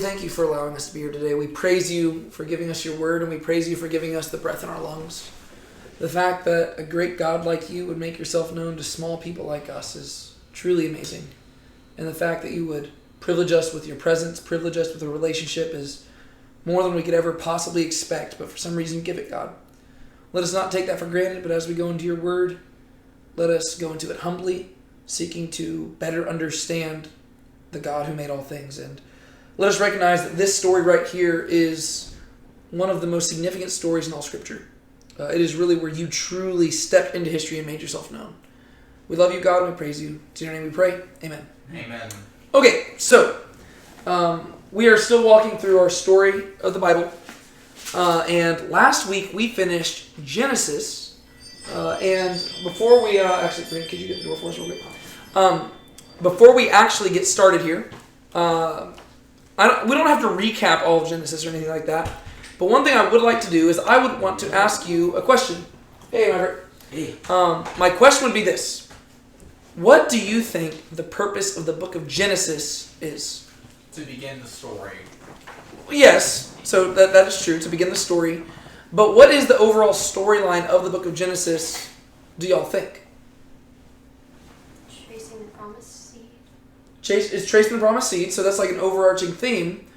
thank you for allowing us to be here today. We praise you for giving us your word, and we praise you for giving us the breath in our lungs. The fact that a great God like you would make yourself known to small people like us is truly amazing. And the fact that you would privilege us with your presence, privilege us with a relationship is more than we could ever possibly expect, but for some reason, give it, God. Let us not take that for granted, but as we go into your word, let us go into it humbly, seeking to better understand the God who made all things. And let us recognize that this story right here is one of the most significant stories in all Scripture. It is really where you truly stepped into history and made yourself known. We love you, God, and we praise you. In your name we pray. Amen. Amen. Okay, so we are still walking through our story of the Bible. And last week we finished Genesis. And before we... actually, Brent, could you get the door for us real quick? Before we actually get started here, we don't have to recap all of Genesis or anything like that. But one thing I would like to do is I would want to ask you a question. Hey, Maverick. Hey. My question would be this. What do you think the purpose of the book of Genesis is? To begin the story. Yes, so that is true, to begin the story. But what is the overall storyline of the book of Genesis, do y'all think? Tracing the promised seed. It's tracing the promised seed, so that's like an overarching theme.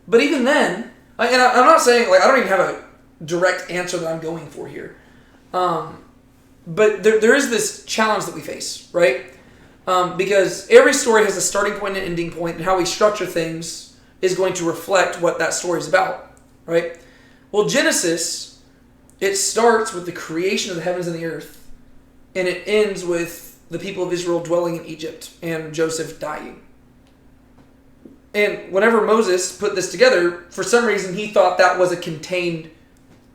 But even then, and I'm not saying, like, I don't even have a direct answer that I'm going for here. But there is this challenge that we face, right? Because every story has a starting point and ending point, and how we structure things is going to reflect what that story is about, right? Well, Genesis, it starts with the creation of the heavens and the earth, and it ends with the people of Israel dwelling in Egypt and Joseph dying. And whenever Moses put this together, for some reason he thought that was a contained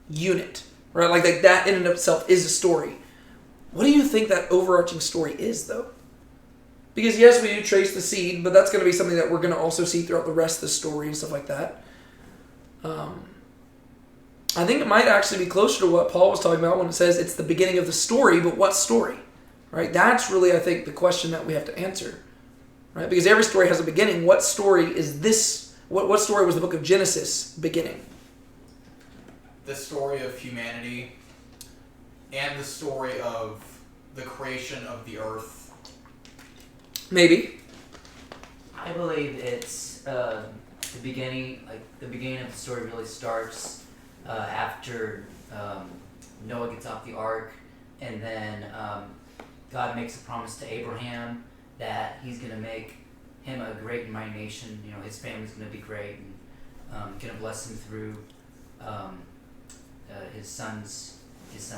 unit, right? Like that in and of itself is a story. What do you think that overarching story is, though? Because yes, we do trace the seed, but that's going to be something that we're going to also see throughout the rest of the story and stuff like that. I think it might actually be closer to what Paul was talking about when it says it's the beginning of the story, but what story? Right? That's really, I think, the question that we have to answer. Right? Because every story has a beginning. What story is this? What story was the book of Genesis beginning? The story of humanity and the story of the creation of the earth. Maybe. I believe it's the beginning. Like the beginning of the story really starts after Noah gets off the ark, and then God makes a promise to Abraham that he's going to make him a great and mighty nation. You know, his family's going to be great, and going to bless him through his son's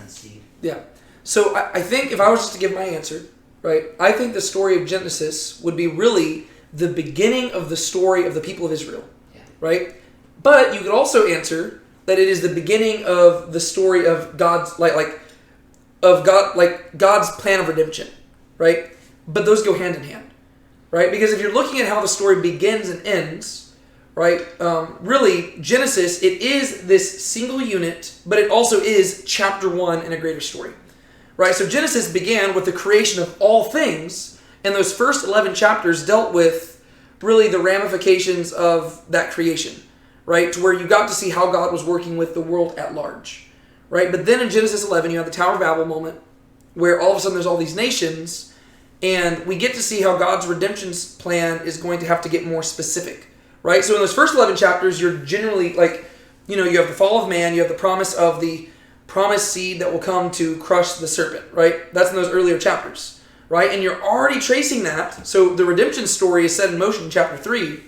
seed. Yeah. So I think if I was just to give my answer, right, I think the story of Genesis would be really the beginning of the story of the people of Israel, right? But you could also answer that it is the beginning of the story of God's God's plan of redemption, right? But those go hand in hand, right? Because if you're looking at how the story begins and ends, right? Really, Genesis, it is this single unit, but it also is chapter 1 in a greater story, right? So Genesis began with the creation of all things, and those first 11 chapters dealt with really the ramifications of that creation, right? To where you got to see how God was working with the world at large, right? But then in Genesis 11, you have the Tower of Babel moment, where all of a sudden there's all these nations, and we get to see how God's redemption plan is going to have to get more specific, right? So in those first 11 chapters, you're generally like, you have the fall of man, you have the promise of the promised seed that will come to crush the serpent, right? That's in those earlier chapters, right? And you're already tracing that. So the redemption story is set in motion in chapter 3,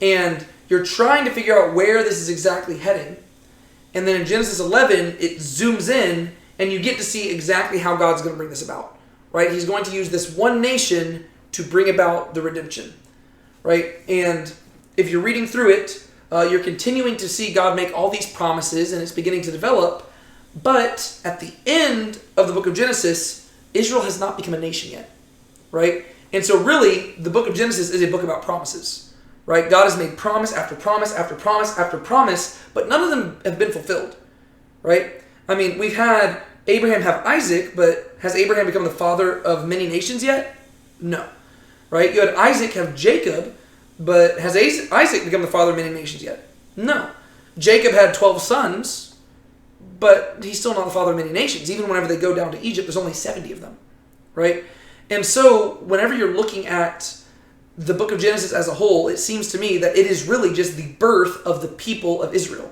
and you're trying to figure out where this is exactly heading. And then in Genesis 11, it zooms in, and you get to see exactly how God's going to bring this about. Right? He's going to use this one nation to bring about the redemption, right? And if you're reading through it, you're continuing to see God make all these promises, and it's beginning to develop. But at the end of the book of Genesis, Israel has not become a nation yet, right? And so really, the book of Genesis is a book about promises, right? God has made promise after promise after promise after promise, but none of them have been fulfilled, right? I mean, we've had Abraham have Isaac, but has Abraham become the father of many nations yet? No. Right? You had Isaac have Jacob, But has Isaac become the father of many nations yet? No. Jacob had 12 sons, but he's still not the father of many nations. Even whenever they go down to Egypt, there's only 70 of them, right? And so whenever you're looking at the book of Genesis as a whole, it seems to me that it is really just the birth of the people of Israel,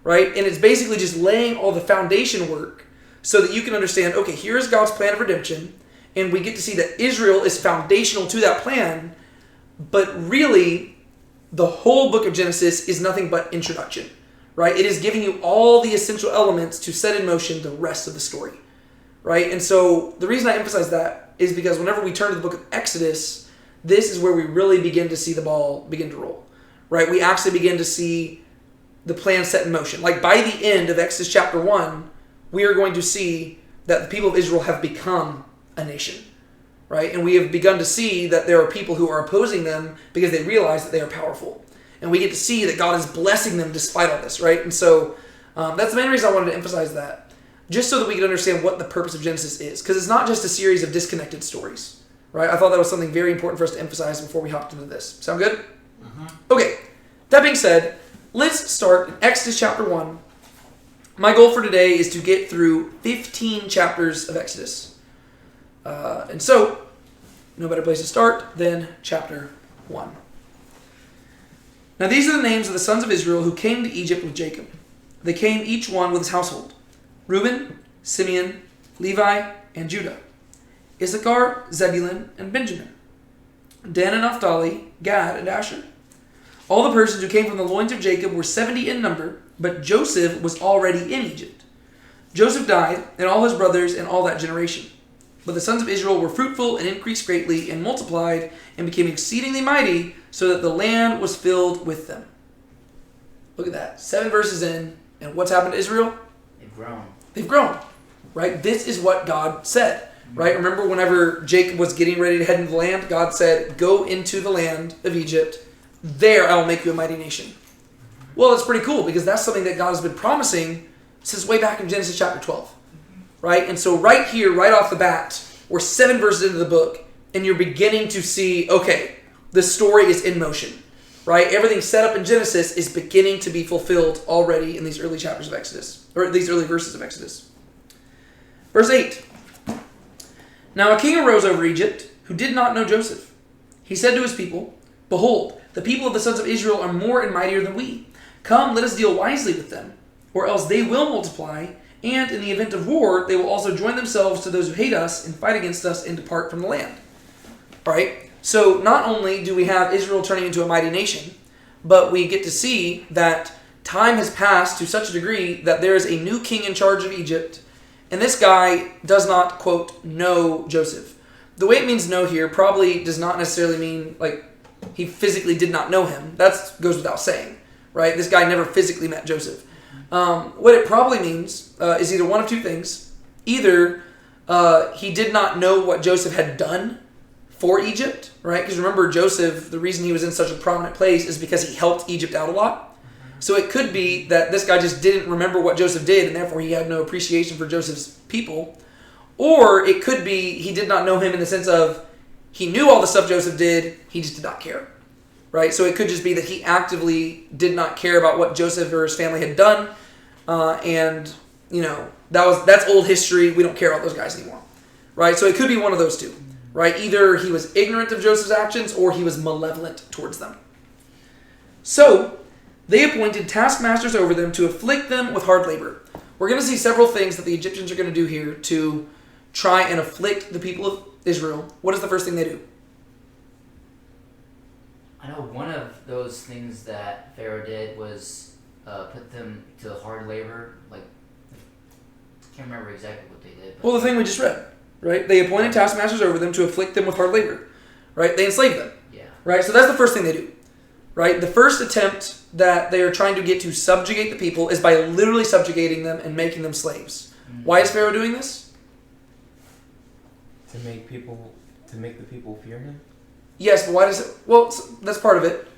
right? And it's basically just laying all the foundation work so that you can understand, okay, here's God's plan of redemption, and we get to see that Israel is foundational to that plan, but really, the whole book of Genesis is nothing but introduction, right? It is giving you all the essential elements to set in motion the rest of the story, right? And so the reason I emphasize that is because whenever we turn to the book of Exodus, this is where we really begin to see the ball begin to roll, right? We actually begin to see the plan set in motion. Like by the end of Exodus chapter 1, we are going to see that the people of Israel have become a nation, right? And we have begun to see that there are people who are opposing them because they realize that they are powerful. And we get to see that God is blessing them despite all this, right? And so that's the main reason I wanted to emphasize that, just so that we can understand what the purpose of Genesis is. Because it's not just a series of disconnected stories, right? I thought that was something very important for us to emphasize before we hopped into this. Sound good? Mm-hmm. Okay, that being said, let's start in Exodus chapter 1. My goal for today is to get through 15 chapters of Exodus. And so, no better place to start than chapter 1. Now these are the names of the sons of Israel who came to Egypt with Jacob. They came each one with his household: Reuben, Simeon, Levi, and Judah; Issachar, Zebulun, and Benjamin; Dan and Naphtali, Gad, and Asher. All the persons who came from the loins of Jacob were 70 in number, but Joseph was already in Egypt. Joseph died, and all his brothers, and all that generation. But the sons of Israel were fruitful and increased greatly and multiplied and became exceedingly mighty, so that the land was filled with them. Look at that. 7 verses in, and what's happened to Israel? They've grown. They've grown, right? This is what God said, right? Remember whenever Jacob was getting ready to head into the land, God said, go into the land of Egypt. There I will make you a mighty nation. Well, that's pretty cool because that's something that God has been promising since way back in Genesis chapter 12. Right? And so right here, right off the bat, we're 7 verses into the book, and you're beginning to see, okay, the story is in motion. Right? Everything set up in Genesis is beginning to be fulfilled already in these early chapters of Exodus, or these early verses of Exodus. Verse 8. Now a king arose over Egypt who did not know Joseph. He said to his people, behold, the people of the sons of Israel are more and mightier than we. Come, let us deal wisely with them, or else they will multiply, and in the event of war, they will also join themselves to those who hate us and fight against us and depart from the land. All right? So not only do we have Israel turning into a mighty nation, but we get to see that time has passed to such a degree that there is a new king in charge of Egypt, and this guy does not, quote, know Joseph. The way it means know here probably does not necessarily mean, like, he physically did not know him. That goes without saying, right? This guy never physically met Joseph. What it probably means is either one of two things. Either he did not know what Joseph had done for Egypt, right? Because remember, Joseph, the reason he was in such a prominent place is because he helped Egypt out a lot. So it could be that this guy just didn't remember what Joseph did, and therefore he had no appreciation for Joseph's people. Or it could be he did not know him in the sense of he knew all the stuff Joseph did, he just did not care. Right? So it could just be that he actively did not care about what Joseph or his family had done. And, you know, that's old history. We don't care about those guys anymore. Right? So it could be one of those two. Right? Either he was ignorant of Joseph's actions or he was malevolent towards them. So they appointed taskmasters over them to afflict them with hard labor. We're going to see several things that the Egyptians are going to do here to try and afflict the people of Israel. What is the first thing they do? I know one of those things that Pharaoh did was put them to hard labor. Like, I can't remember exactly what they did. Well, the thing we just read, right? They appointed taskmasters over them to afflict them with hard labor, right? They enslaved them, Yeah. right? So that's the first thing they do, right? The first attempt that they are trying to get to subjugate the people is by literally subjugating them and making them slaves. Mm-hmm. Why is Pharaoh doing this? To make the people fear him? Yes, but why does it? Well, that's part of it.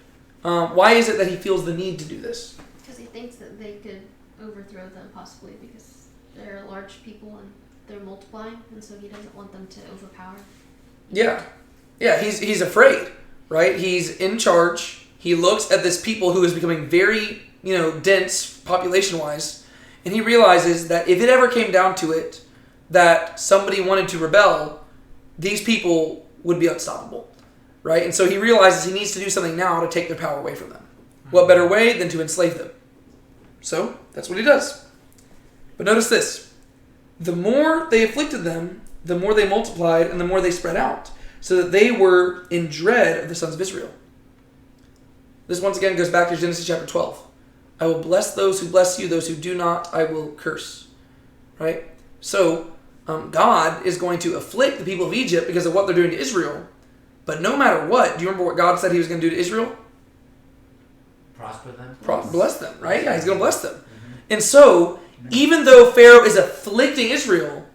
Why is it that he feels the need to do this? Because he thinks that they could overthrow them possibly because they're a large people and they're multiplying, and so he doesn't want them to overpower. Yeah, he's afraid, right? He's in charge. He looks at this people who is becoming very, dense population-wise, and he realizes that if it ever came down to it, that somebody wanted to rebel, these people would be unstoppable, right? And so he realizes he needs to do something now to take their power away from them. What better way than to enslave them? So that's what he does. But notice this. The more they afflicted them, the more they multiplied and the more they spread out, so that they were in dread of the sons of Israel. This once again goes back to Genesis chapter 12. I will bless those who bless you, those who do not, I will curse. Right? So, God is going to afflict the people of Egypt because of what they're doing to Israel. But no matter what, do you remember what God said he was going to do to Israel? Prosper them. Bless them, right? Yeah, he's going to bless them. And so, even though Pharaoh is afflicting Israel,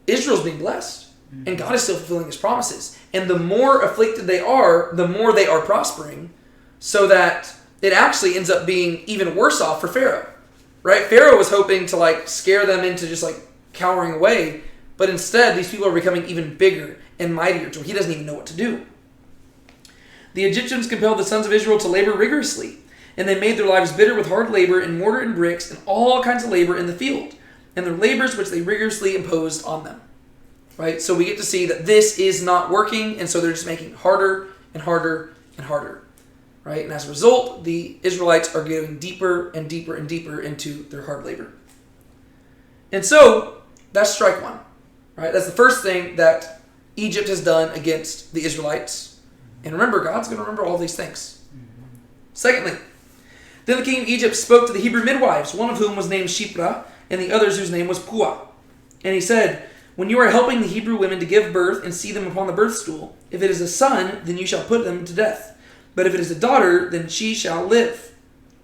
Israel's being blessed. And God is still fulfilling his promises. And the more afflicted they are, the more they are prospering, so that it actually ends up being even worse off for Pharaoh. Right? Pharaoh was hoping to scare them into just cowering away, but instead these people are becoming even bigger and mightier till he doesn't even know what to do. The Egyptians compelled the sons of Israel to labor rigorously, and they made their lives bitter with hard labor in mortar and bricks and all kinds of labor in the field, and their labors which they rigorously imposed on them. Right? So we get to see that this is not working, and so they're just making it harder and harder and harder. Right? And as a result, the Israelites are getting deeper and deeper and deeper into their hard labor. And so, that's strike one. Right? That's the first thing that Egypt has done against the Israelites. And remember, God's going to remember all these things. Secondly, then the king of Egypt spoke to the Hebrew midwives, one of whom was named Shiphrah, and the others whose name was Puah. And he said, when you are helping the Hebrew women to give birth and see them upon the birth stool, if it is a son, then you shall put them to death. But if it is a daughter, then she shall live.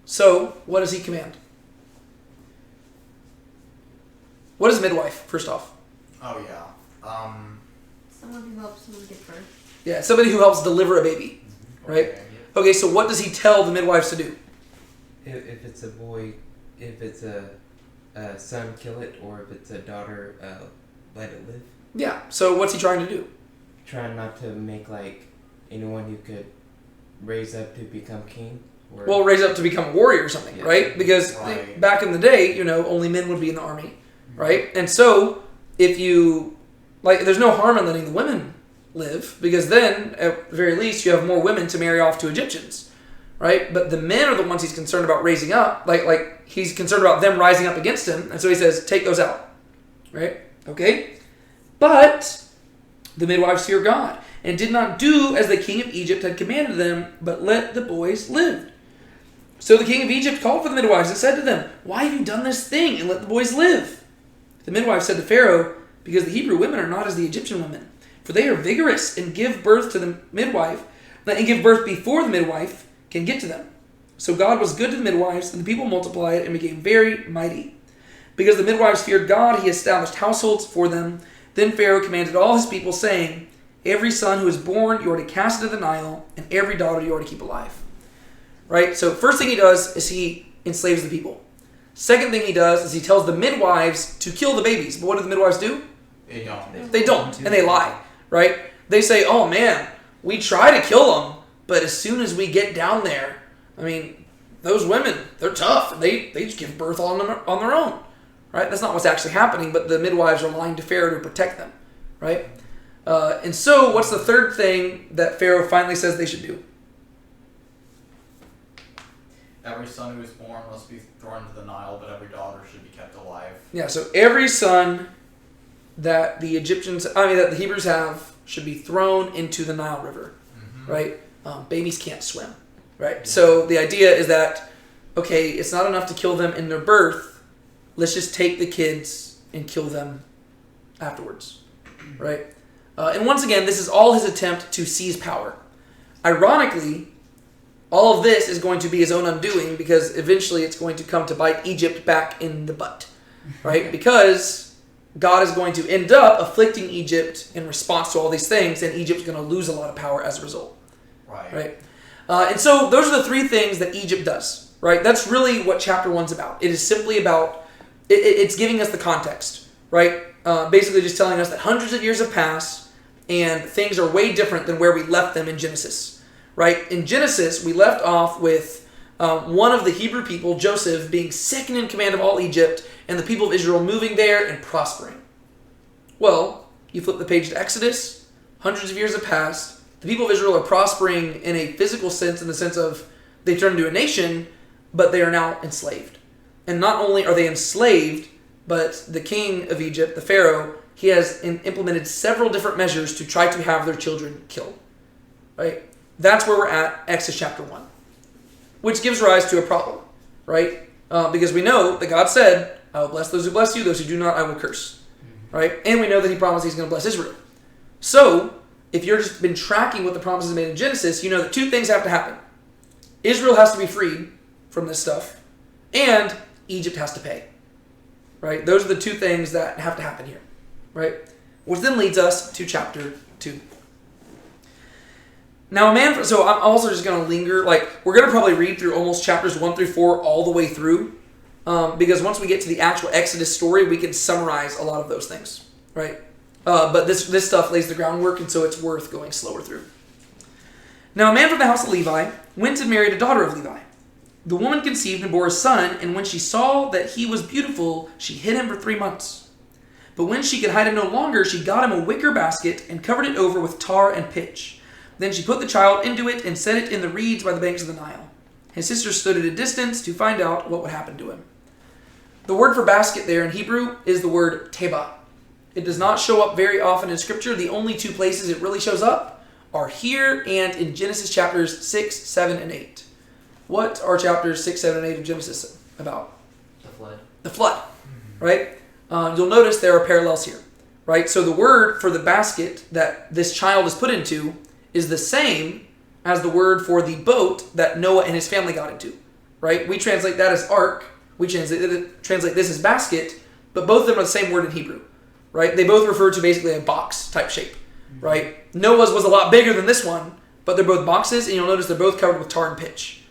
So, what does he command? What is a midwife, first off? Oh, yeah. Someone who helps someone give birth. Yeah, somebody who helps deliver a baby, right? Okay, so what does he tell the midwives to do? If it's a boy, if it's a son, kill it, or if it's a daughter, let it live. Yeah, so what's he trying to do? Trying not to make anyone who could raise up to become king. Or Well, raise up to become a warrior or something, Yeah. right? Because Right. back in the day, only men would be in the army, right? And so, if you, there's no harm in letting the women live, because then, at the very least, you have more women to marry off to Egyptians, right? But the men are the ones he's concerned about raising up, he's concerned about them rising up against him, and so he says, take those out, right? Okay? But the midwives fear God, and did not do as the king of Egypt had commanded them, but let the boys live. So the king of Egypt called for the midwives and said to them, why have you done this thing, and let the boys live? The midwives said to Pharaoh, because the Hebrew women are not as the Egyptian women, for they are vigorous and give birth to the midwife, and give birth before the midwife can get to them. So God was good to the midwives, and the people multiplied and became very mighty. Because the midwives feared God, he established households for them. Then Pharaoh commanded all his people, saying, every son who is born you are to cast into the Nile, and every daughter you are to keep alive. Right? So first thing he does is he enslaves the people. Second thing he does is he tells the midwives to kill the babies. But what do the midwives do? They don't. They don't, and they lie. Right? They say, oh man, we try to kill them, but as soon as we get down there, those women, they're tough. They just give birth on their own. Right? That's not what's actually happening, but the midwives are lying to Pharaoh to protect them. Right? And so, what's the third thing that Pharaoh finally says they should do? Every son who is born must be thrown into the Nile, but every daughter should be kept alive. Yeah, so every son that the Hebrews have should be thrown into the Nile River, right? Babies can't swim, right? Yeah. So the idea is that, okay, it's not enough to kill them in their birth. Let's just take the kids and kill them afterwards, right? And once again, this is all his attempt to seize power. Ironically, all of this is going to be his own undoing, because eventually it's going to come to bite Egypt back in the butt, right? Because God is going to end up afflicting Egypt in response to all these things, and Egypt's going to lose a lot of power as a result. Right? And so those are the three things that Egypt does, right? That's really what chapter 1's about. It is simply about, it's giving us the context, right? Basically just telling us that hundreds of years have passed, and things are way different than where we left them in Genesis, right? In Genesis, we left off with one of the Hebrew people, Joseph, being second in command of all Egypt, and the people of Israel moving there and prospering. Well, you flip the page to Exodus, hundreds of years have passed. The people of Israel are prospering in a physical sense, in the sense of they turned into a nation, but they are now enslaved. And not only are they enslaved, but the king of Egypt, the Pharaoh, he has implemented several different measures to try to have their children killed. Right? That's where we're at, Exodus chapter 1. Which gives rise to a problem, right? Because we know that God said, I will bless those who bless you, those who do not, I will curse. Right? And we know that he promised he's going to bless Israel. So, if you've just been tracking what the promises made in Genesis, you know that two things have to happen. Israel has to be freed from this stuff, and Egypt has to pay. Right? Those are the two things that have to happen here. Right? Which then leads us to chapter 2. Now, so I'm also just going to linger, we're going to probably read through almost chapters 1 through 4 all the way through, because once we get to the actual Exodus story, we can summarize a lot of those things, right? But this stuff lays the groundwork, and so it's worth going slower through. Now, a man from the house of Levi went and married a daughter of Levi. The woman conceived and bore a son, and when she saw that he was beautiful, she hid him for 3 months. But when she could hide him no longer, she got him a wicker basket and covered it over with tar and pitch. Then she put the child into it and set it in the reeds by the banks of the Nile. His sister stood at a distance to find out what would happen to him. The word for basket there in Hebrew is the word teba. It does not show up very often in Scripture. The only two places it really shows up are here and in Genesis chapters 6, 7, and 8. What are chapters 6, 7, and 8 of Genesis about? The flood. The flood, right? You'll notice there are parallels here, right? So the word for the basket that this child is put into is the same as the word for the boat that Noah and his family got into, right? We translate that as ark. We translate this as basket, but both of them are the same word in Hebrew, right? They both refer to basically a box type shape, right? Noah's was a lot bigger than this one, but they're both boxes, and you'll notice they're both covered with tar and pitch.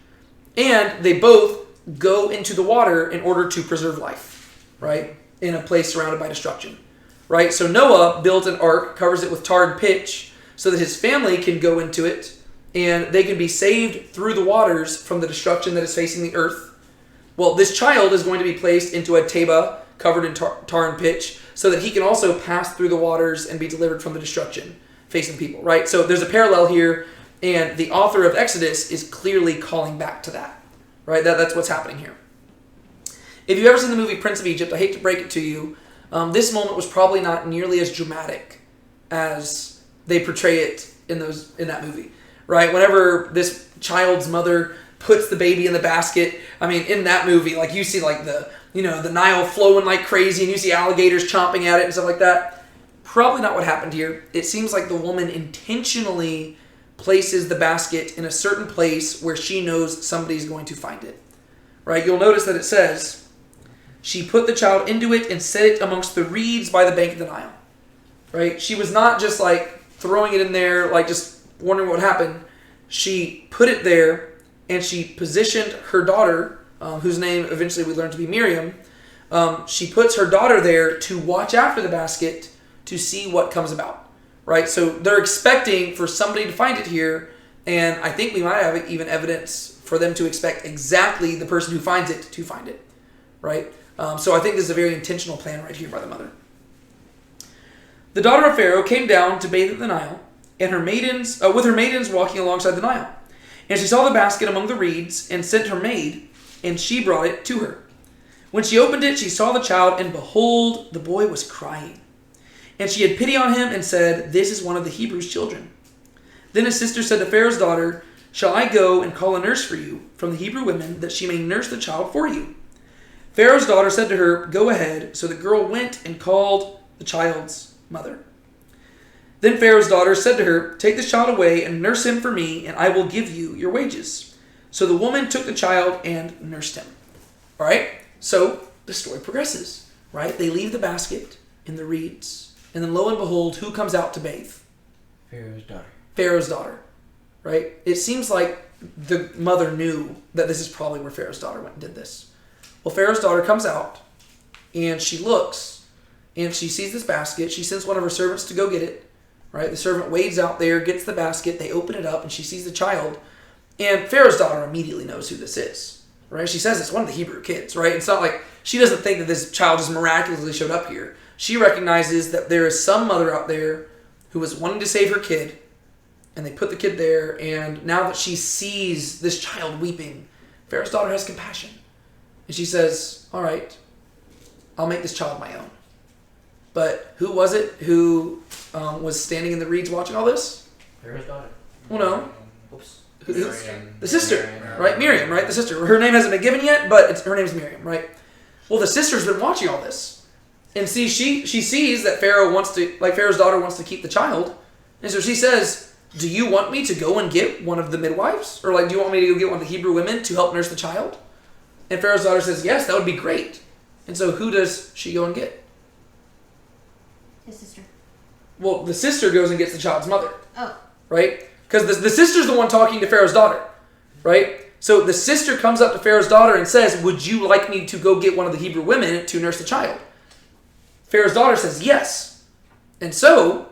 And they both go into the water in order to preserve life, right? In a place surrounded by destruction, right? So Noah built an ark, covers it with tar and pitch, so that his family can go into it and they can be saved through the waters from the destruction that is facing the earth. Well, this child is going to be placed into a teba covered in tar and pitch so that he can also pass through the waters and be delivered from the destruction facing people, right? So there's a parallel here, and the author of Exodus is clearly calling back to that, right? That's what's happening here. If you've ever seen the movie Prince of Egypt, I hate to break it to you, this moment was probably not nearly as dramatic as they portray it in that movie, right? Whenever this child's mother puts the baby in the basket, I mean, in that movie, you see the Nile flowing like crazy, and you see alligators chomping at it and stuff like that. Probably not what happened here. It seems like the woman intentionally places the basket in a certain place where she knows somebody's going to find it, right? You'll notice that it says, she put the child into it and set it amongst the reeds by the bank of the Nile, right? She was not just throwing it in there, just wondering what happened. She put it there, and she positioned her daughter, whose name eventually we learned to be Miriam. She puts her daughter there to watch after the basket to see what comes about, right? So they're expecting for somebody to find it here, and I think we might have even evidence for them to expect exactly the person who finds it to find it, right? So I think this is a very intentional plan right here by the mother. The daughter of Pharaoh came down to bathe at the Nile, and with her maidens walking alongside the Nile. And she saw the basket among the reeds, and sent her maid, and she brought it to her. When she opened it, she saw the child, and behold, the boy was crying. And she had pity on him, and said, "This is one of the Hebrews' children." Then his sister said to Pharaoh's daughter, "Shall I go and call a nurse for you from the Hebrew women, that she may nurse the child for you?" Pharaoh's daughter said to her, "Go ahead." So the girl went and called the child's mother. Then Pharaoh's daughter said to her, "Take this child away and nurse him for me, and I will give you your wages." So the woman took the child and nursed him. All right? So the story progresses, right? They leave the basket in the reeds, and then lo and behold, who comes out to bathe? Pharaoh's daughter. Pharaoh's daughter, right? It seems like the mother knew that this is probably where Pharaoh's daughter went and did this. Well, Pharaoh's daughter comes out, and she looks, and she sees this basket. She sends one of her servants to go get it. right? The servant wades out there, gets the basket, they open it up, and she sees the child. And Pharaoh's daughter immediately knows who this is, right? She says it's one of the Hebrew kids, right? It's not like she doesn't think that this child just miraculously showed up here. She recognizes that there is some mother out there who was wanting to save her kid, and they put the kid there, and now that she sees this child weeping, Pharaoh's daughter has compassion. And she says, all right, I'll make this child my own. But who was it who was standing in the reeds watching all this? Pharaoh's daughter. Well, no. Oops. The sister, Miriam. right? Miriam, right? The sister. Her name hasn't been given yet, but her name's Miriam, right? Well, the sister's been watching all this. And see, she sees that Pharaoh's daughter wants to keep the child. And so she says, do you want me to go and get one of the midwives? Or do you want me to go get one of the Hebrew women to help nurse the child? And Pharaoh's daughter says, yes, that would be great. And so who does she go and get? His sister. Well, the sister goes and gets the child's mother, Oh. right? Because the sister's the one talking to Pharaoh's daughter, right? So the sister comes up to Pharaoh's daughter and says, would you like me to go get one of the Hebrew women to nurse the child? Pharaoh's daughter says yes. And so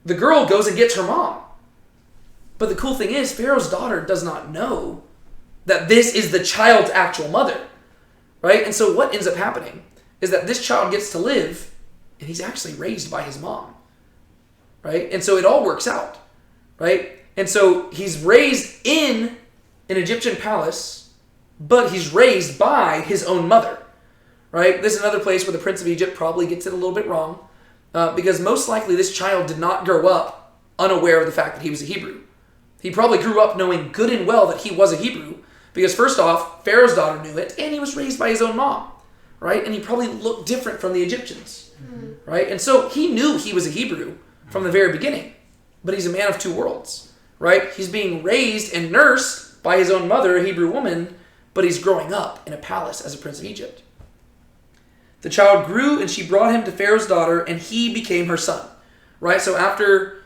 the girl goes and gets her mom. But the cool thing is, Pharaoh's daughter does not know that this is the child's actual mother, right? And so what ends up happening is that this child gets to live, and he's actually raised by his mom, right? And so it all works out, right? And so he's raised in an Egyptian palace, but he's raised by his own mother, right? This is another place where the Prince of Egypt probably gets it a little bit wrong, because most likely this child did not grow up unaware of the fact that he was a Hebrew. He probably grew up knowing good and well that he was a Hebrew, because first off, Pharaoh's daughter knew it, and he was raised by his own mom, right? And he probably looked different from the Egyptians, right? And so he knew he was a Hebrew from the very beginning, but he's a man of two worlds, right? He's being raised and nursed by his own mother, a Hebrew woman, but he's growing up in a palace as a prince of Egypt. The child grew, and she brought him to Pharaoh's daughter, and he became her son, right? So after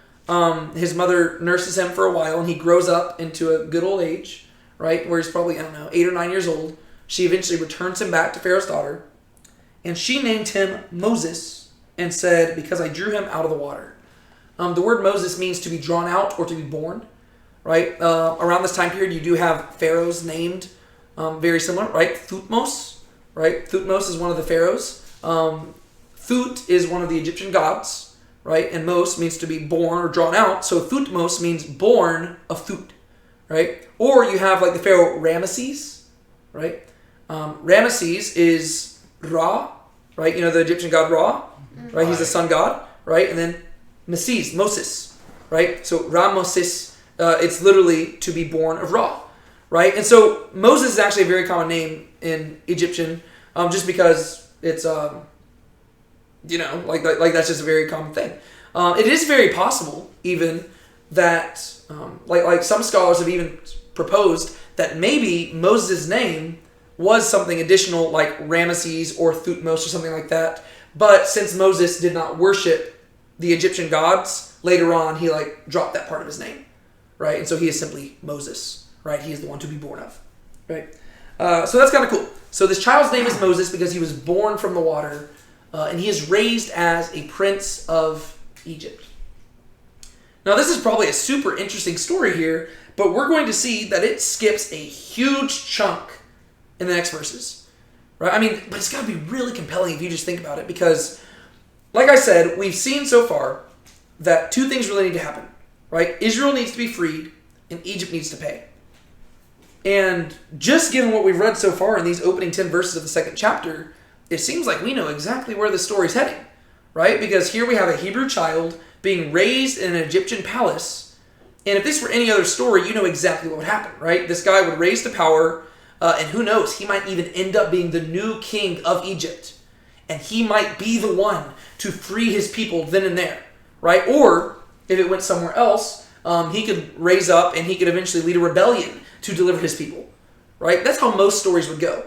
his mother nurses him for a while, and he grows up into a good old age, right, where he's probably, 8 or 9 years old, she eventually returns him back to Pharaoh's daughter, and she named him Moses and said, because I drew him out of the water. The word Moses means to be drawn out or to be born, right? Around this time period, you do have pharaohs named very similar, right? Thutmose, right? Thutmose is one of the pharaohs. Thut is one of the Egyptian gods, right? And Mos means to be born or drawn out. So Thutmose means born of Thut, right? Or you have the pharaoh Ramesses, right? Ramesses is Ra, right? The Egyptian god Ra, right? He's the sun god, right? And then Moses, right? So Ramesses, it's literally to be born of Ra, right? And so Moses is actually a very common name in Egyptian, just because it's, that's just a very common thing. It is very possible even that, some scholars have even proposed that maybe Moses' name was something additional like Ramesses or Thutmose or something like that. But since Moses did not worship the Egyptian gods, later on he dropped that part of his name, right? And so he is simply Moses, right? He is the one to be born of, right? So that's kind of cool. So this child's name is Moses because he was born from the water, and he is raised as a prince of Egypt. Now this is probably a super interesting story here, but we're going to see that it skips a huge chunk in the next verses, right? But it's got to be really compelling if you just think about it, because like I said, we've seen so far that two things really need to happen, right? Israel needs to be freed, and Egypt needs to pay. And just given what we've read so far in these opening 10 verses of the second chapter, it seems like we know exactly where the story's heading, right? Because here we have a Hebrew child being raised in an Egyptian palace, and if this were any other story, you know exactly what would happen, right? This guy would raise to power, and who knows, he might even end up being the new king of Egypt, and he might be the one to free his people then and there, right? Or if it went somewhere else, he could raise up and he could eventually lead a rebellion to deliver his people, right? That's how most stories would go.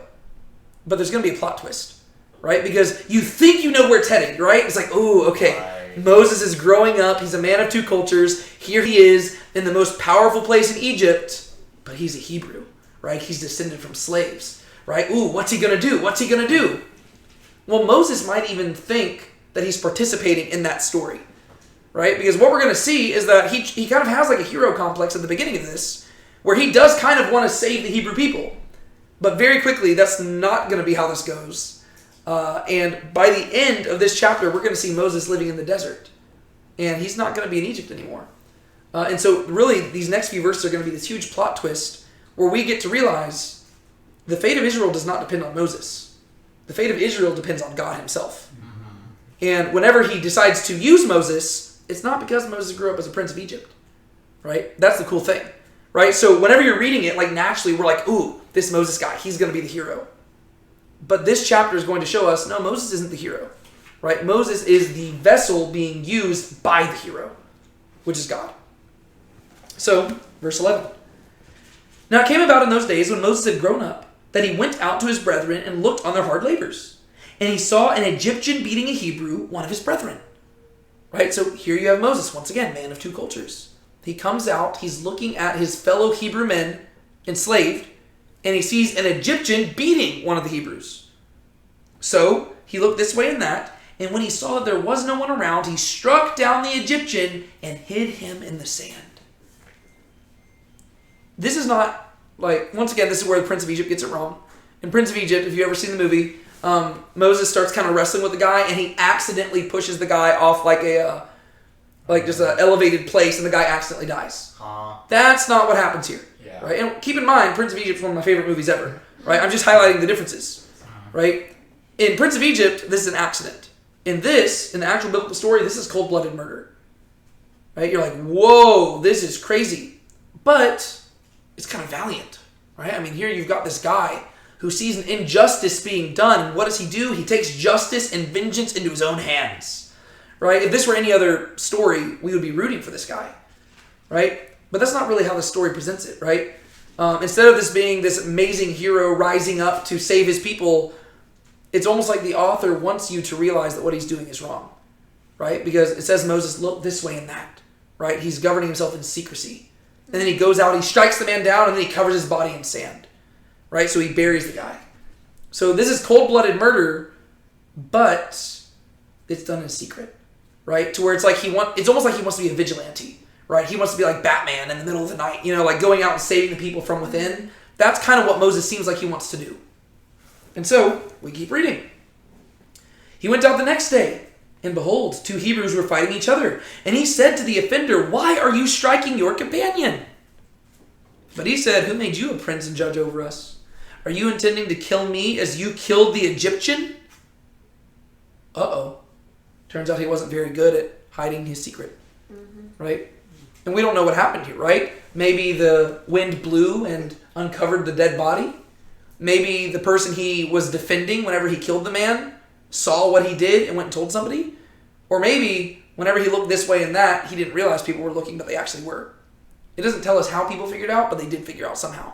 But there's going to be a plot twist, right? Because you think you know where it's heading, right? It's like, oh, okay, Right. Moses is growing up. He's a man of two cultures. Here he is in the most powerful place in Egypt, but he's a Hebrew, right? He's descended from slaves, right? Ooh, what's he going to do? What's he going to do? Well, Moses might even think that he's participating in that story, right? Because what we're going to see is that he kind of has like a hero complex at the beginning of this, where he does kind of want to save the Hebrew people. But very quickly, that's not going to be how this goes. And by the end of this chapter, we're going to see Moses living in the desert. And he's not going to be in Egypt anymore. And so really, these next few verses are going to be this huge plot twist where we get to realize the fate of Israel does not depend on Moses. The fate of Israel depends on God himself. And whenever he decides to use Moses, it's not because Moses grew up as a prince of Egypt. Right? That's the cool thing. Right? So whenever you're reading it, like naturally, we're like, ooh, this Moses guy, he's going to be the hero. But this chapter is going to show us, no, Moses isn't the hero. Right? Moses is the vessel being used by the hero, which is God. So, verse 11. Now it came about in those days when Moses had grown up, that he went out to his brethren and looked on their hard labors. And he saw an Egyptian beating a Hebrew, one of his brethren. Right? So here you have Moses, once again, man of two cultures. He comes out, he's looking at his fellow Hebrew men enslaved, and he sees an Egyptian beating one of the Hebrews. So he looked this way and that, and when he saw that there was no one around, he struck down the Egyptian and hid him in the sand. This is not, like, once again, this is where the Prince of Egypt gets it wrong. In Prince of Egypt, if you've ever seen the movie, Moses starts kind of wrestling with the guy, and he accidentally pushes the guy off like just an elevated place, and the guy accidentally dies. That's not what happens here. Yeah. Right? And keep in mind, Prince of Egypt is one of my favorite movies ever. Right? I'm just highlighting the differences. Right? In Prince of Egypt, this is an accident. In the actual biblical story, this is cold-blooded murder. Right? You're like, whoa, this is crazy. But it's kind of valiant. Right? I mean, here you've got this guy who sees an injustice being done. What does he do? He takes justice and vengeance into his own hands. Right? If this were any other story, we would be rooting for this guy. Right? But that's not really how the story presents it, right? Instead of this being this amazing hero rising up to save his people, it's almost like the author wants you to realize that what he's doing is wrong, right? Because it says Moses looked this way and that, right? He's governing himself in secrecy. And then he goes out, he strikes the man down, and then he covers his body in sand, right? So he buries the guy. So this is cold-blooded murder, but it's done in secret, right? To where it's like it's almost like he wants to be a vigilante. Right? He wants to be like Batman in the middle of the night, like going out and saving the people from within. That's kind of what Moses seems like he wants to do. And so, we keep reading. He went out the next day, and behold, two Hebrews were fighting each other. And he said to the offender, "Why are you striking your companion?" But he said, "Who made you a prince and judge over us? Are you intending to kill me as you killed the Egyptian?" Uh-oh. Turns out he wasn't very good at hiding his secret. Right? And we don't know what happened here, right? Maybe the wind blew and uncovered the dead body. Maybe the person he was defending whenever he killed the man saw what he did and went and told somebody. Or maybe whenever he looked this way and that, he didn't realize people were looking, but they actually were. It doesn't tell us how people figured out, but they did figure out somehow.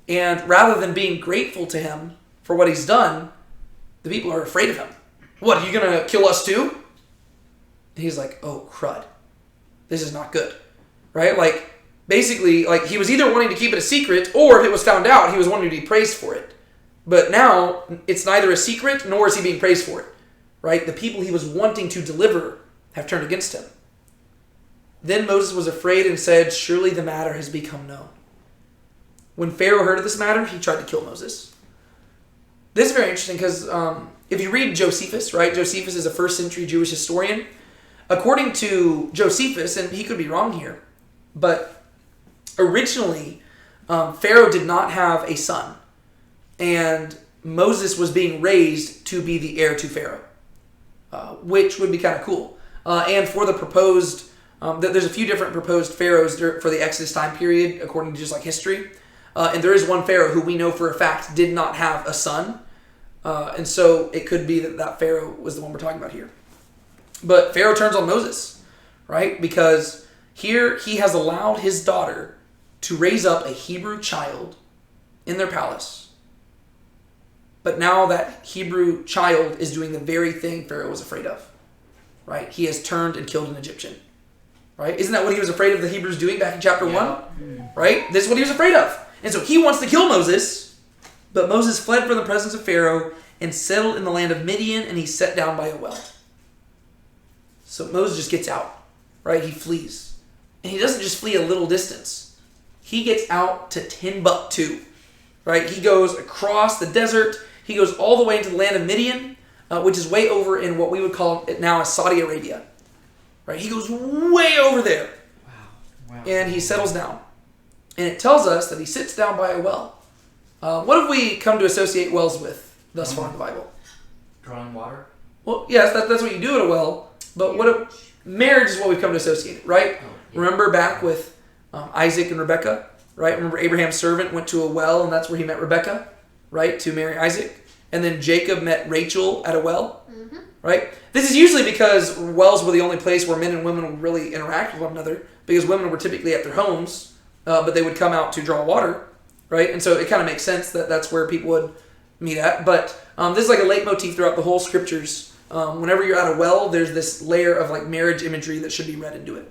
And rather than being grateful to him for what he's done, the people are afraid of him. What, are you going to kill us too? And he's like, oh, crud. This is not good, right? Like, basically, like, he was either wanting to keep it a secret, or if it was found out, he was wanting to be praised for it. But now, it's neither a secret, nor is he being praised for it, right? The people he was wanting to deliver have turned against him. Then Moses was afraid and said, "Surely the matter has become known." When Pharaoh heard of this matter, he tried to kill Moses. This is very interesting because if you read Josephus, right? Josephus is a first century Jewish historian. According to Josephus, and he could be wrong here, but originally Pharaoh did not have a son, and Moses was being raised to be the heir to Pharaoh, which would be kind of cool. And for the proposed, there's a few different proposed pharaohs for the Exodus time period, according to just like history. And there is one pharaoh who we know for a fact did not have a son, and so it could be that Pharaoh was the one we're talking about here. But Pharaoh turns on Moses, right? Because here he has allowed his daughter to raise up a Hebrew child in their palace. But now that Hebrew child is doing the very thing Pharaoh was afraid of, right? He has turned and killed an Egyptian, right? Isn't that what he was afraid of the Hebrews doing back in chapter 1? Right? This is what he was afraid of. And so he wants to kill Moses, but Moses fled from the presence of Pharaoh and settled in the land of Midian, and he sat down by a well. So Moses just gets out, right, he flees. And he doesn't just flee a little distance. He gets out to Timbuktu, right? He goes across the desert. He goes all the way into the land of Midian, which is way over in what we would call it now as Saudi Arabia, right? He goes way over there. Wow. And he settles down. And it tells us that he sits down by a well. What have we come to associate wells with thus far in the Bible? Drawing water. Well, yes, that's what you do at a well. But marriage is what we've come to associate, right? Oh, yeah. Remember back with Isaac and Rebekah, right? Remember Abraham's servant went to a well, and that's where he met Rebekah, right, to marry Isaac. And then Jacob met Rachel at a well, right? This is usually because wells were the only place where men and women would really interact with one another, because women were typically at their homes, but they would come out to draw water, right? And so it kind of makes sense that that's where people would meet at. But this is like a leitmotif throughout the whole scriptures. Whenever you're at a well, there's this layer of like marriage imagery that should be read into it.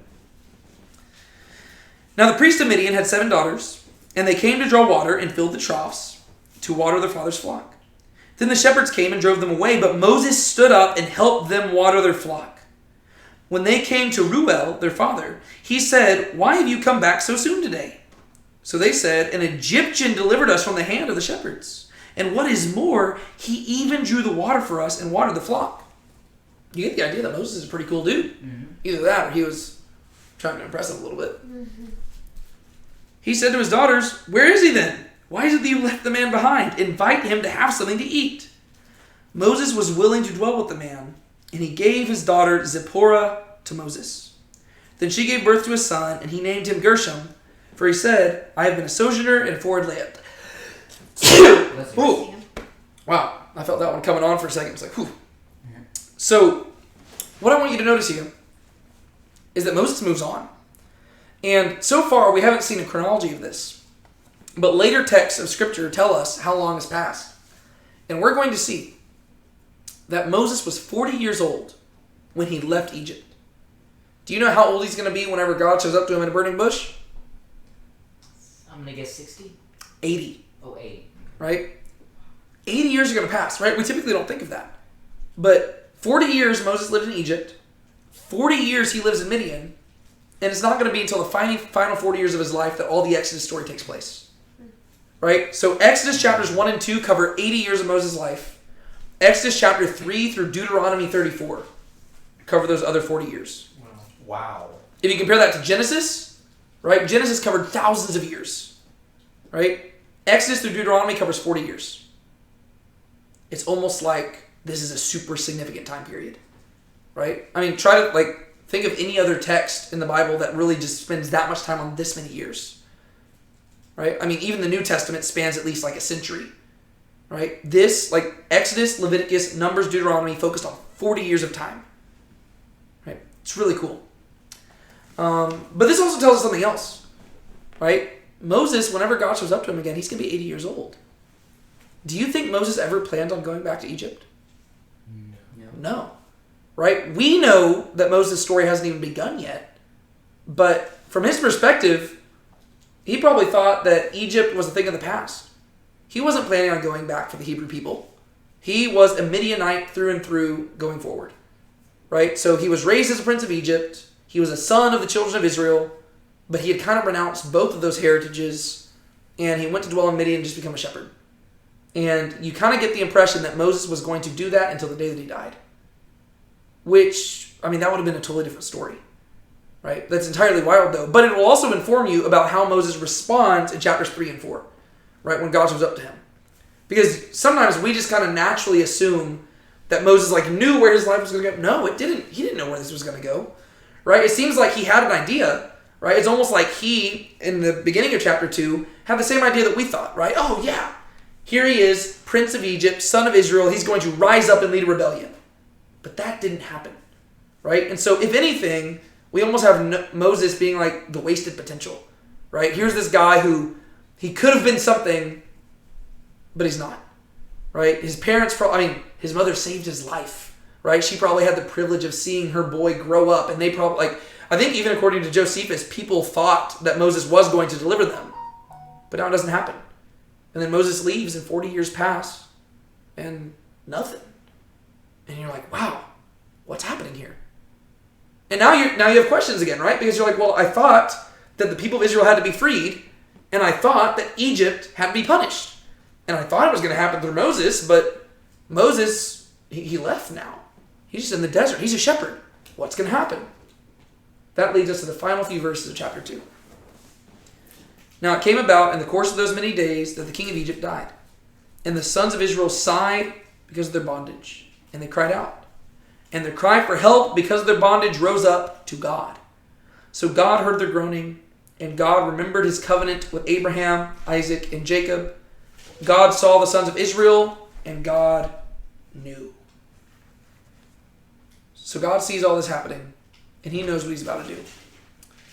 Now the priest of Midian had 7 daughters, and they came to draw water and filled the troughs to water their father's flock. Then the shepherds came and drove them away, but Moses stood up and helped them water their flock. When they came to Reuel, their father, he said, "Why have you come back so soon today?" So they said, "An Egyptian delivered us from the hand of the shepherds. And what is more, he even drew the water for us and watered the flock." You get the idea that Moses is a pretty cool dude. Either that or he was trying to impress them a little bit. He said to his daughters, "Where is he then? Why is it that you left the man behind? Invite him to have something to eat." Moses was willing to dwell with the man, and he gave his daughter Zipporah to Moses. Then she gave birth to a son, and he named him Gershom, for he said, "I have been a sojourner in a foreign land." Ooh. Wow, I felt that one coming on for a second. It's like, whew. So, what I want you to notice here is that Moses moves on. And so far, we haven't seen a chronology of this. But later texts of Scripture tell us how long has passed. And we're going to see that Moses was 40 years old when he left Egypt. Do you know how old he's going to be whenever God shows up to him in a burning bush? I'm going to guess 60. 80. Oh, 80. Right? 80 years are going to pass, right? We typically don't think of that. But 40 years Moses lived in Egypt. 40 years he lives in Midian. And it's not going to be until the final 40 years of his life that all the Exodus story takes place. Right? So Exodus chapters 1 and 2 cover 80 years of Moses' life. Exodus chapter 3 through Deuteronomy 34 cover those other 40 years. Wow. If you compare that to Genesis, right? Genesis covered thousands of years. Right? Exodus through Deuteronomy covers 40 years. It's almost like this is a super significant time period. Right? I mean, try to think of any other text in the Bible that really just spends that much time on this many years. Right? I mean, even the New Testament spans at least like a century. Right? This, like Exodus, Leviticus, Numbers, Deuteronomy, focused on 40 years of time. Right? It's really cool. But this also tells us something else. Right? Moses, whenever God shows up to him again, he's going to be 80 years old. Do you think Moses ever planned on going back to Egypt? No. Right? We know that Moses' story hasn't even begun yet. But from his perspective, he probably thought that Egypt was a thing of the past. He wasn't planning on going back for the Hebrew people. He was a Midianite through and through going forward. Right? So he was raised as a prince of Egypt. He was a son of the children of Israel. But he had kind of renounced both of those heritages. And he went to dwell in Midian and just become a shepherd. And you kind of get the impression that Moses was going to do that until the day that he died. Which, I mean, that would have been a totally different story. Right? That's entirely wild, though. But it will also inform you about how Moses responds in chapters 3 and 4. Right? When God shows up to him. Because sometimes we just kind of naturally assume that Moses knew where his life was going to go. No, it didn't. He didn't know where this was going to go. Right? It seems like he had an idea. Right? It's almost like he, in the beginning of chapter 2, had the same idea that we thought. Right? Oh, yeah. Here he is, Prince of Egypt, son of Israel. He's going to rise up and lead a rebellion. But that didn't happen. Right? And so, if anything, we almost have Moses being like the wasted potential. Right? Here's this guy who, he could have been something, but he's not. Right? His parents, his mother saved his life. Right? She probably had the privilege of seeing her boy grow up. And they probably, I think even according to Josephus, people thought that Moses was going to deliver them. But now it doesn't happen. And then Moses leaves and 40 years pass and nothing. And you're like, wow, what's happening here? And now you have questions again, right? Because you're like, well, I thought that the people of Israel had to be freed, and I thought that Egypt had to be punished. And I thought it was going to happen through Moses, but Moses, he left now. He's just in the desert. He's a shepherd. What's going to happen? That leads us to the final few verses of chapter 2. Now it came about in the course of those many days that the king of Egypt died. And the sons of Israel sighed because of their bondage. And they cried out. And their cry for help because of their bondage rose up to God. So God heard their groaning, and God remembered his covenant with Abraham, Isaac, and Jacob. God saw the sons of Israel, and God knew. So God sees all this happening, and he knows what he's about to do.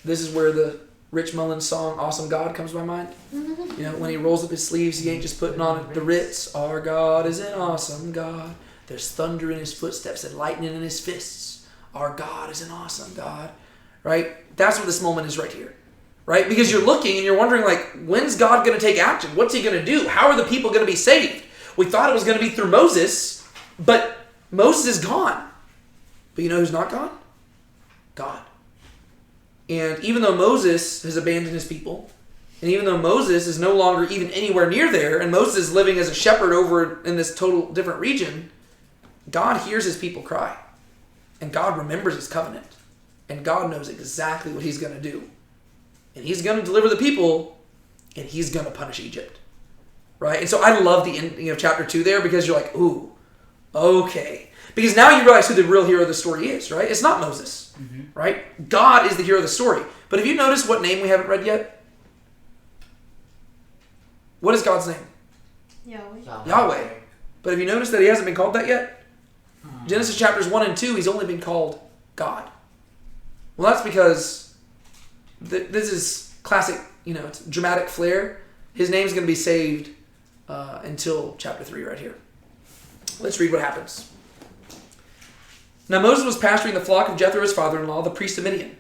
This is where the Rich Mullins song, Awesome God, comes to my mind. You know, when he rolls up his sleeves, he ain't just putting on the Ritz. Our God is an awesome God. There's thunder in his footsteps and lightning in his fists. Our God is an awesome God. Right? That's what this moment is right here. Right? Because you're looking and you're wondering, like, when's God going to take action? What's he going to do? How are the people going to be saved? We thought it was going to be through Moses, but Moses is gone. But you know who's not gone? God. And even though Moses has abandoned his people, and even though Moses is no longer even anywhere near there, and Moses is living as a shepherd over in this total different region, God hears his people cry. And God remembers his covenant. And God knows exactly what he's going to do. And he's going to deliver the people, and he's going to punish Egypt. Right? And so I love the ending of chapter 2 there, because you're like, ooh, okay. Because now you realize who the real hero of the story is, right? It's not Moses, right? God is the hero of the story. But have you noticed what name we haven't read yet? What is God's name? Yahweh. But have you noticed that he hasn't been called that yet? Genesis chapters 1 and 2, he's only been called God. Well, that's because this is classic, it's dramatic flair. His name's going to be saved until chapter 3 right here. Let's read what happens. Now Moses was pasturing the flock of Jethro, his father-in-law, the priest of Midian.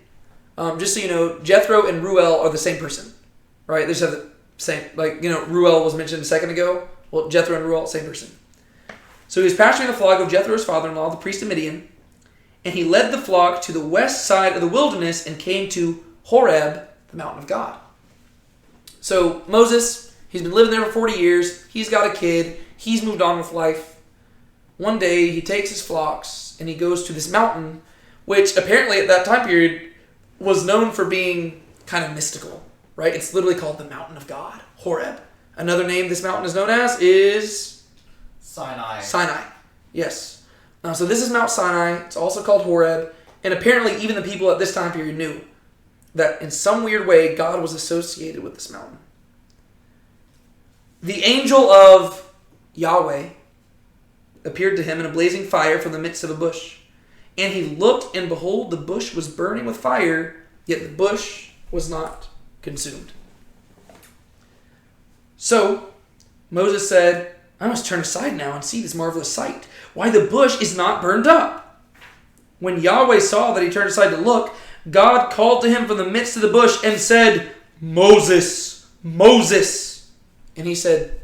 Just so you know, Jethro and Ruel are the same person, right? They just have the same, Ruel was mentioned a second ago. Well, Jethro and Ruel, same person. So he was pasturing the flock of Jethro, his father-in-law, the priest of Midian, and he led the flock to the west side of the wilderness and came to Horeb, the mountain of God. So Moses, he's been living there for 40 years. He's got a kid. He's moved on with life. One day, he takes his flocks and he goes to this mountain, which apparently at that time period was known for being kind of mystical, right? It's literally called the Mountain of God, Horeb. Another name this mountain is known as is Sinai. Sinai, yes. So this is Mount Sinai. It's also called Horeb. And apparently even the people at this time period knew that in some weird way God was associated with this mountain. The angel of Yahweh appeared to him in a blazing fire from the midst of a bush. And he looked, and behold, the bush was burning with fire, yet the bush was not consumed. So Moses said, I must turn aside now and see this marvelous sight. Why the bush is not burned up. When Yahweh saw that he turned aside to look, God called to him from the midst of the bush and said, Moses, Moses. And he said,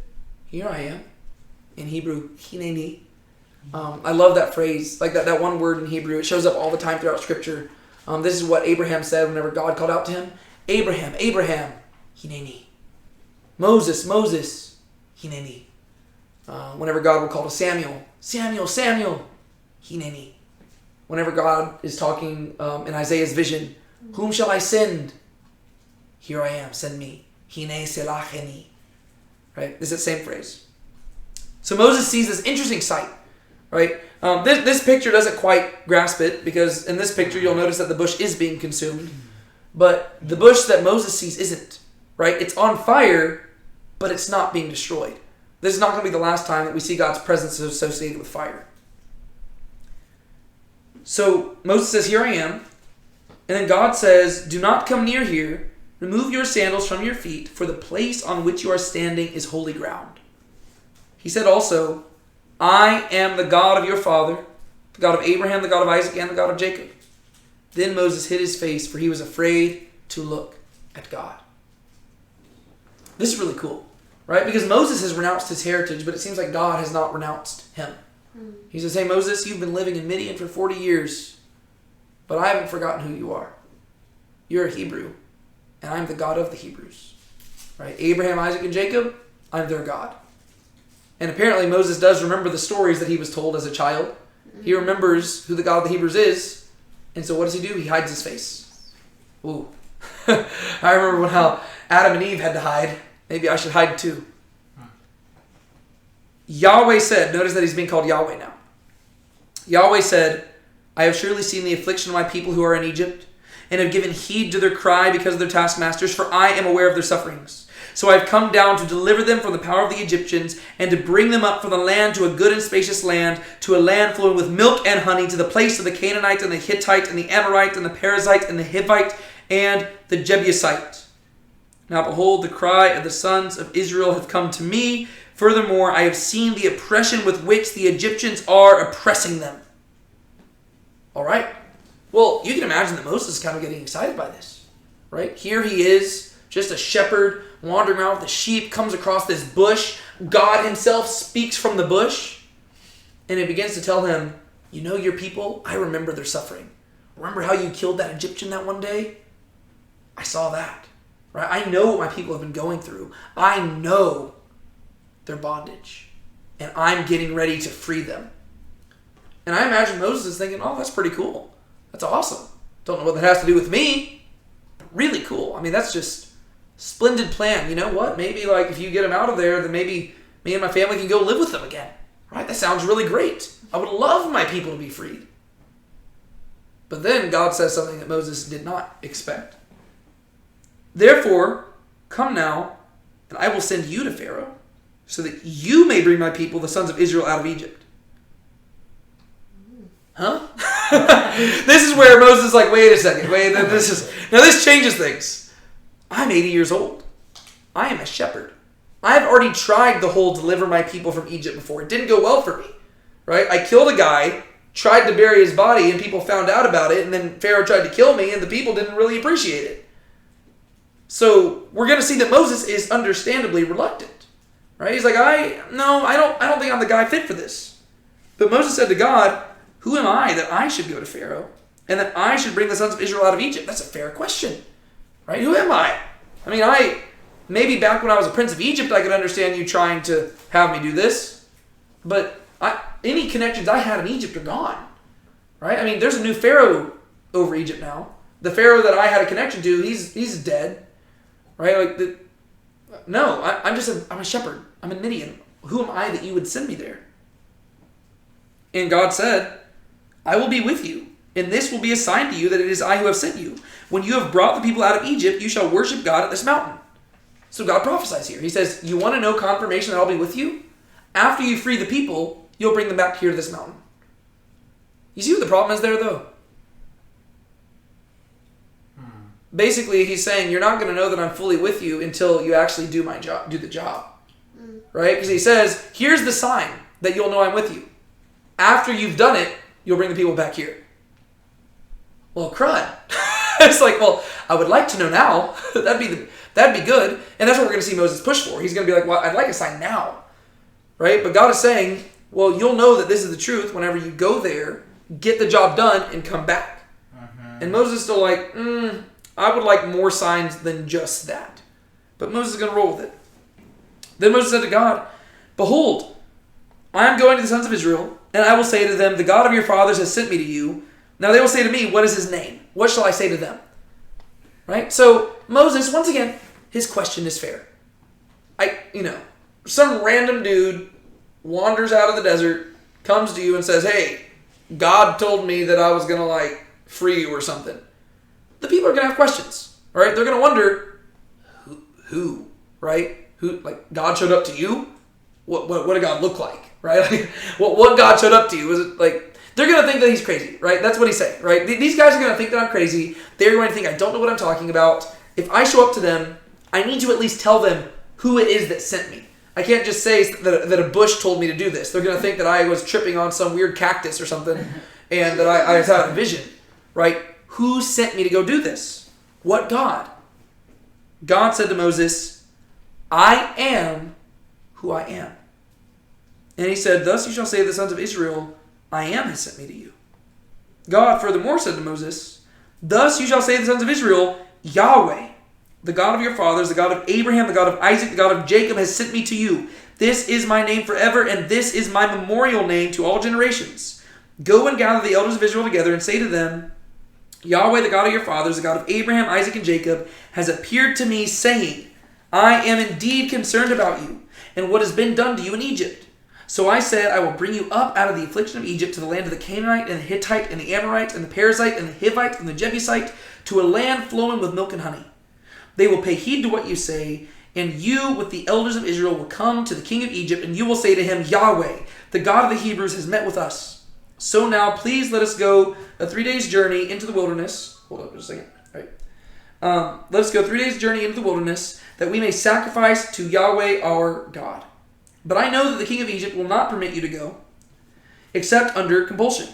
here I am. In Hebrew, hineni. I love that phrase, like that one word in Hebrew. It shows up all the time throughout Scripture. This is what Abraham said whenever God called out to him. Abraham, Abraham, hineni. Moses, Moses, hineni. Whenever God will call to Samuel, Samuel, Samuel, hineni. Whenever God is talking in Isaiah's vision, whom shall I send? Here I am, send me. Hine selacheni. Right? This is the same phrase. So Moses sees this interesting sight. Right? This picture doesn't quite grasp it, because in this picture you'll notice that the bush is being consumed. But the bush that Moses sees isn't. Right? It's on fire, but it's not being destroyed. This is not going to be the last time that we see God's presence associated with fire. So Moses says, here I am. And then God says, do not come near here. Remove your sandals from your feet, for the place on which you are standing is holy ground. He said also, I am the God of your father, the God of Abraham, the God of Isaac, and the God of Jacob. Then Moses hid his face, for he was afraid to look at God. This is really cool, right? Because Moses has renounced his heritage, but it seems like God has not renounced him. He says, hey, Moses, you've been living in Midian for 40 years. but I haven't forgotten who you are. You're a Hebrew, and I'm the God of the Hebrews. Right? Abraham, Isaac, and Jacob, I'm their God. And apparently Moses does remember the stories that he was told as a child. He remembers who the God of the Hebrews is. And so what does he do? He hides his face. Ooh. I remember how Adam and Eve had to hide. Maybe I should hide too. Yahweh said, notice that he's being called Yahweh now. Yahweh said, I have surely seen the affliction of my people who are in Egypt, and have given heed to their cry because of their taskmasters, for I am aware of their sufferings. So I have come down to deliver them from the power of the Egyptians, and to bring them up from the land to a good and spacious land, to a land flowing with milk and honey, to the place of the Canaanite and the Hittite and the Amorite and the Perizzite and the Hivite and the Jebusite. Now behold, the cry of the sons of Israel have come to me. Furthermore, I have seen the oppression with which the Egyptians are oppressing them. All right. Well, you can imagine that Moses is kind of getting excited by this, right? Here he is, just a shepherd wandering around with the sheep, comes across this bush. God himself speaks from the bush, and it begins to tell him, you know your people? I remember their suffering. Remember how you killed that Egyptian that one day? I saw that, right? I know what my people have been going through. I know their bondage, and I'm getting ready to free them. And I imagine Moses is thinking, oh, that's pretty cool. That's awesome. Don't know what that has to do with me. Really cool. I mean, that's just splendid plan. You know what? Maybe like if you get them out of there, then maybe me and my family can go live with them again. Right? That sounds really great. I would love my people to be freed. But then God says something that Moses did not expect. Therefore, come now, and I will send you to Pharaoh, so that you may bring my people, the sons of Israel, out of Egypt. Huh? This is where Moses is like, wait a second. Now this changes things. I'm 80 years old. I am a shepherd. I've already tried the whole deliver my people from Egypt before. It didn't go well for me. Right? I killed a guy, tried to bury his body, and people found out about it, and then Pharaoh tried to kill me, and the people didn't really appreciate it. So we're going to see that Moses is understandably reluctant. Right? He's like, I don't think I'm the guy fit for this. But Moses said to God, who am I that I should go to Pharaoh and that I should bring the sons of Israel out of Egypt? That's a fair question. Right? Who am I? I mean, maybe back when I was a prince of Egypt, I could understand you trying to have me do this. But any connections I had in Egypt are gone. Right? I mean, there's a new Pharaoh over Egypt now. The Pharaoh that I had a connection to, he's dead. Right? I'm a shepherd. I'm a Midian. Who am I that you would send me there? And God said, I will be with you, and this will be a sign to you that it is I who have sent you. When you have brought the people out of Egypt, you shall worship God at this mountain. So God prophesies here. He says, you want to know confirmation that I'll be with you? After you free the people, you'll bring them back here to this mountain. You see what the problem is there, though? Basically, he's saying, you're not going to know that I'm fully with you until you actually do the job. Right? Because he says, here's the sign that you'll know I'm with you. After you've done it, you'll bring the people back here. Well, crud. It's like, well, I would like to know now. That'd be good. And that's what we're going to see Moses push for. He's going to be like, well, I'd like a sign now. Right? But God is saying, well, you'll know that this is the truth whenever you go there, get the job done, and come back. And Moses is still like, I would like more signs than just that. But Moses is going to roll with it. Then Moses said to God, behold, I am going to the sons of Israel, and I will say to them, the God of your fathers has sent me to you. Now they will say to me, what is his name? What shall I say to them? Right? So Moses, once again, his question is fair. Some random dude wanders out of the desert, comes to you and says, hey, God told me that I was going to free you or something. The people are going to have questions. All right? They're going to wonder, who? Right? Who? God showed up to you? What did God look like? Right? What God showed up to you? Was it they're going to think that he's crazy, right? That's what he's saying, right? These guys are going to think that I'm crazy. They're going to think I don't know what I'm talking about. If I show up to them, I need to at least tell them who it is that sent me. I can't just say that a bush told me to do this. They're going to think that I was tripping on some weird cactus or something and that I had a vision, right? Who sent me to go do this? What God? God said to Moses, I am who I am. And he said, thus you shall say to the sons of Israel, I am has sent me to you. God furthermore said to Moses, thus you shall say to the sons of Israel, Yahweh, the God of your fathers, the God of Abraham, the God of Isaac, the God of Jacob has sent me to you. This is my name forever, and this is my memorial name to all generations. Go and gather the elders of Israel together and say to them, Yahweh, the God of your fathers, the God of Abraham, Isaac, and Jacob, has appeared to me, saying, I am indeed concerned about you, and what has been done to you in Egypt. So I said, I will bring you up out of the affliction of Egypt to the land of the Canaanite, and the Hittite, and the Amorite, and the Perizzite, and the Hivite, and the Jebusite, to a land flowing with milk and honey. They will pay heed to what you say, and you with the elders of Israel will come to the king of Egypt, and you will say to him, Yahweh, the God of the Hebrews, has met with us. So now, please let us go a 3 days' journey into the wilderness. Hold up just a second. All right. Let us go 3 days' journey into the wilderness, that we may sacrifice to Yahweh our God. But I know that the king of Egypt will not permit you to go, except under compulsion.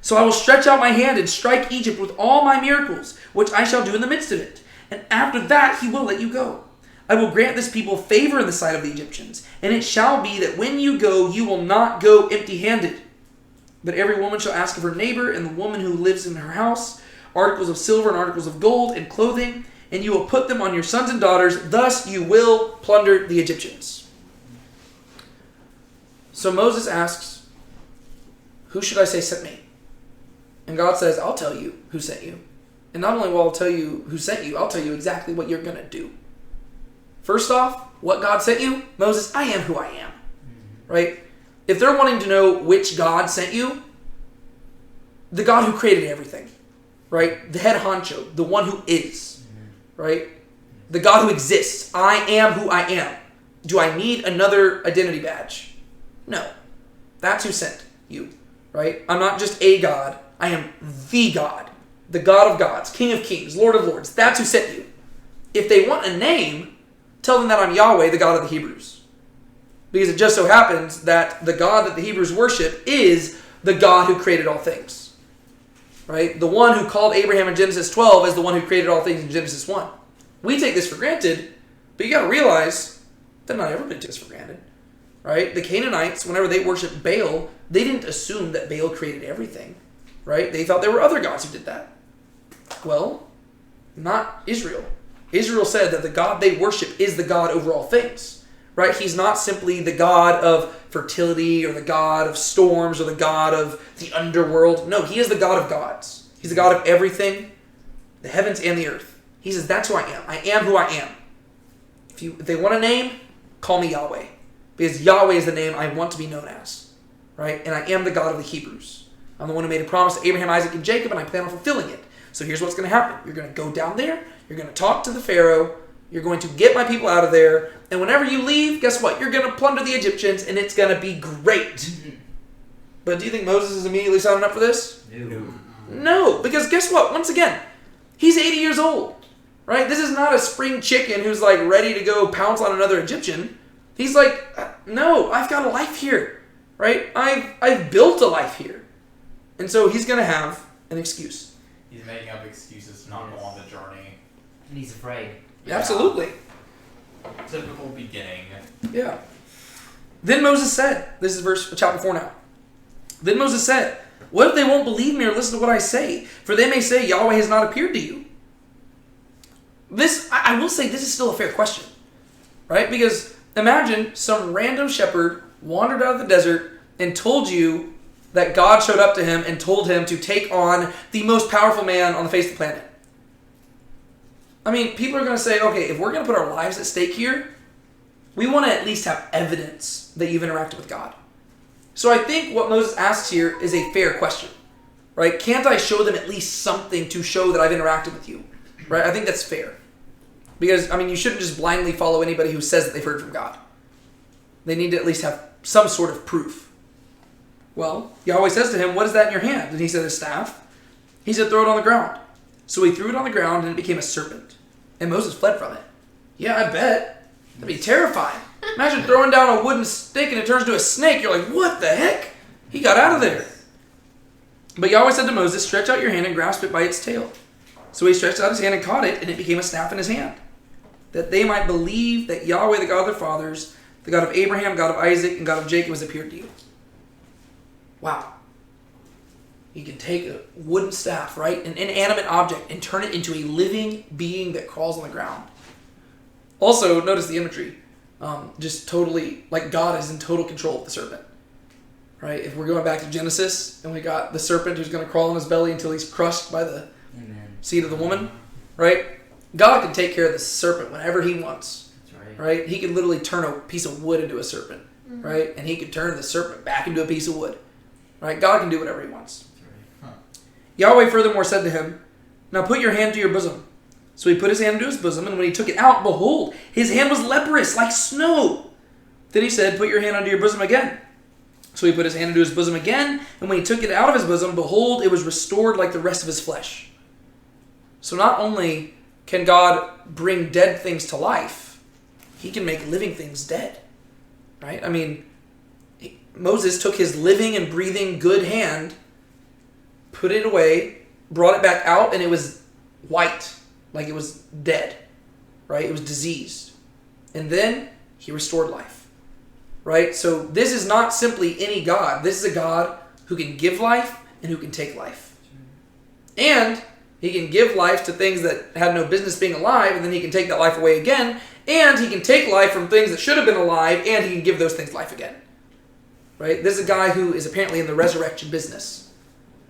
So I will stretch out my hand and strike Egypt with all my miracles, which I shall do in the midst of it. And after that he will let you go. I will grant this people favor in the sight of the Egyptians, and it shall be that when you go, you will not go empty-handed. But every woman shall ask of her neighbor and the woman who lives in her house articles of silver and articles of gold and clothing, and you will put them on your sons and daughters. Thus you will plunder the Egyptians. So Moses asks, who should I say sent me? And God says, I'll tell you who sent you. And not only will I tell you who sent you, I'll tell you exactly what you're going to do. First off, what God sent you? Moses, I am who I am. Right? If they're wanting to know which God sent you, the God who created everything. Right? The head honcho, the one who is. Right? The God who exists. I am who I am. Do I need another identity badge? No. That's who sent you. Right? I'm not just a God. I am the God. The God of gods, King of kings, Lord of lords. That's who sent you. If they want a name, tell them that I'm Yahweh, the God of the Hebrews. Because it just so happens that the God that the Hebrews worship is the God who created all things. Right? The one who called Abraham in Genesis 12 as the one who created all things in Genesis 1. We take this for granted, but you got to realize that not everybody takes this for granted. Right? The Canaanites, whenever they worshiped Baal, they didn't assume that Baal created everything. Right? They thought there were other gods who did that. Well, not Israel. Israel said that the God they worship is the God over all things. Right? He's not simply the God of fertility or the God of storms or the God of the underworld. No, he is the God of gods. He's the God of everything, the heavens and the earth. He says, that's who I am. I am who I am. If they want a name, call me Yahweh. Because Yahweh is the name I want to be known as. Right? And I am the God of the Hebrews. I'm the one who made a promise to Abraham, Isaac, and Jacob, and I plan on fulfilling it. So here's what's going to happen. You're going to go down there. You're going to talk to the Pharaoh. You're going to get my people out of there. And whenever you leave, guess what? You're going to plunder the Egyptians, and it's going to be great. But do you think Moses is immediately signing up for this? No, because guess what? Once again, he's 80 years old. Right? This is not a spring chicken who's like ready to go pounce on another Egyptian. He's like, no, I've got a life here. Right? I've built a life here. And so he's going to have an excuse. He's making up excuses to not go on the journey. And he's afraid. Yeah. Absolutely. Typical beginning. Yeah. Then Moses said, this is chapter 4 now. Then Moses said, what if they won't believe me or listen to what I say? For they may say, Yahweh has not appeared to you. I will say this is still a fair question. Right? Because imagine some random shepherd wandered out of the desert and told you that God showed up to him and told him to take on the most powerful man on the face of the planet. I mean, people are going to say, okay, if we're going to put our lives at stake here, we want to at least have evidence that you've interacted with God. So I think what Moses asks here is a fair question. Right? Can't I show them at least something to show that I've interacted with you? Right? I think that's fair. Because, I mean, you shouldn't just blindly follow anybody who says that they've heard from God. They need to at least have some sort of proof. Well, Yahweh says to him, what is that in your hand? And he said, a staff. He said, throw it on the ground. So he threw it on the ground and it became a serpent. And Moses fled from it. Yeah, I bet. That'd be terrifying. Imagine throwing down a wooden stick and it turns into a snake. You're like, what the heck? He got out of there. But Yahweh said to Moses, stretch out your hand and grasp it by its tail. So he stretched out his hand and caught it, and it became a staff in his hand. That they might believe that Yahweh, the God of their fathers, the God of Abraham, God of Isaac, and God of Jacob has appeared to you. Wow. He can take a wooden staff, right, an inanimate object, and turn it into a living being that crawls on the ground. Also, notice the imagery. Just totally, like God is in total control of the serpent. Right? If we're going back to Genesis, and we got the serpent who's going to crawl on his belly until he's crushed by the Amen. seed of the woman, right? God can take care of the serpent whenever he wants. That's right. Right? He can literally turn a piece of wood into a serpent. Mhm. Right? And he can turn the serpent back into a piece of wood. Right? God can do whatever he wants. That's right. Yahweh furthermore said to him, "Now put your hand to your bosom." So he put his hand into his bosom, and when he took it out, behold, his hand was leprous, like snow. Then he said, "Put your hand under your bosom again." So he put his hand into his bosom again, and when he took it out of his bosom, behold, it was restored like the rest of his flesh. So not only can God bring dead things to life, he can make living things dead. Right? I mean, Moses took his living and breathing good hand, put it away, brought it back out, and it was white, like it was dead. Right? It was diseased. And then he restored life. Right? So this is not simply any God. This is a God who can give life and who can take life. And he can give life to things that had no business being alive, and then he can take that life away again. And he can take life from things that should have been alive, and he can give those things life again. Right? This is a guy who is apparently in the resurrection business.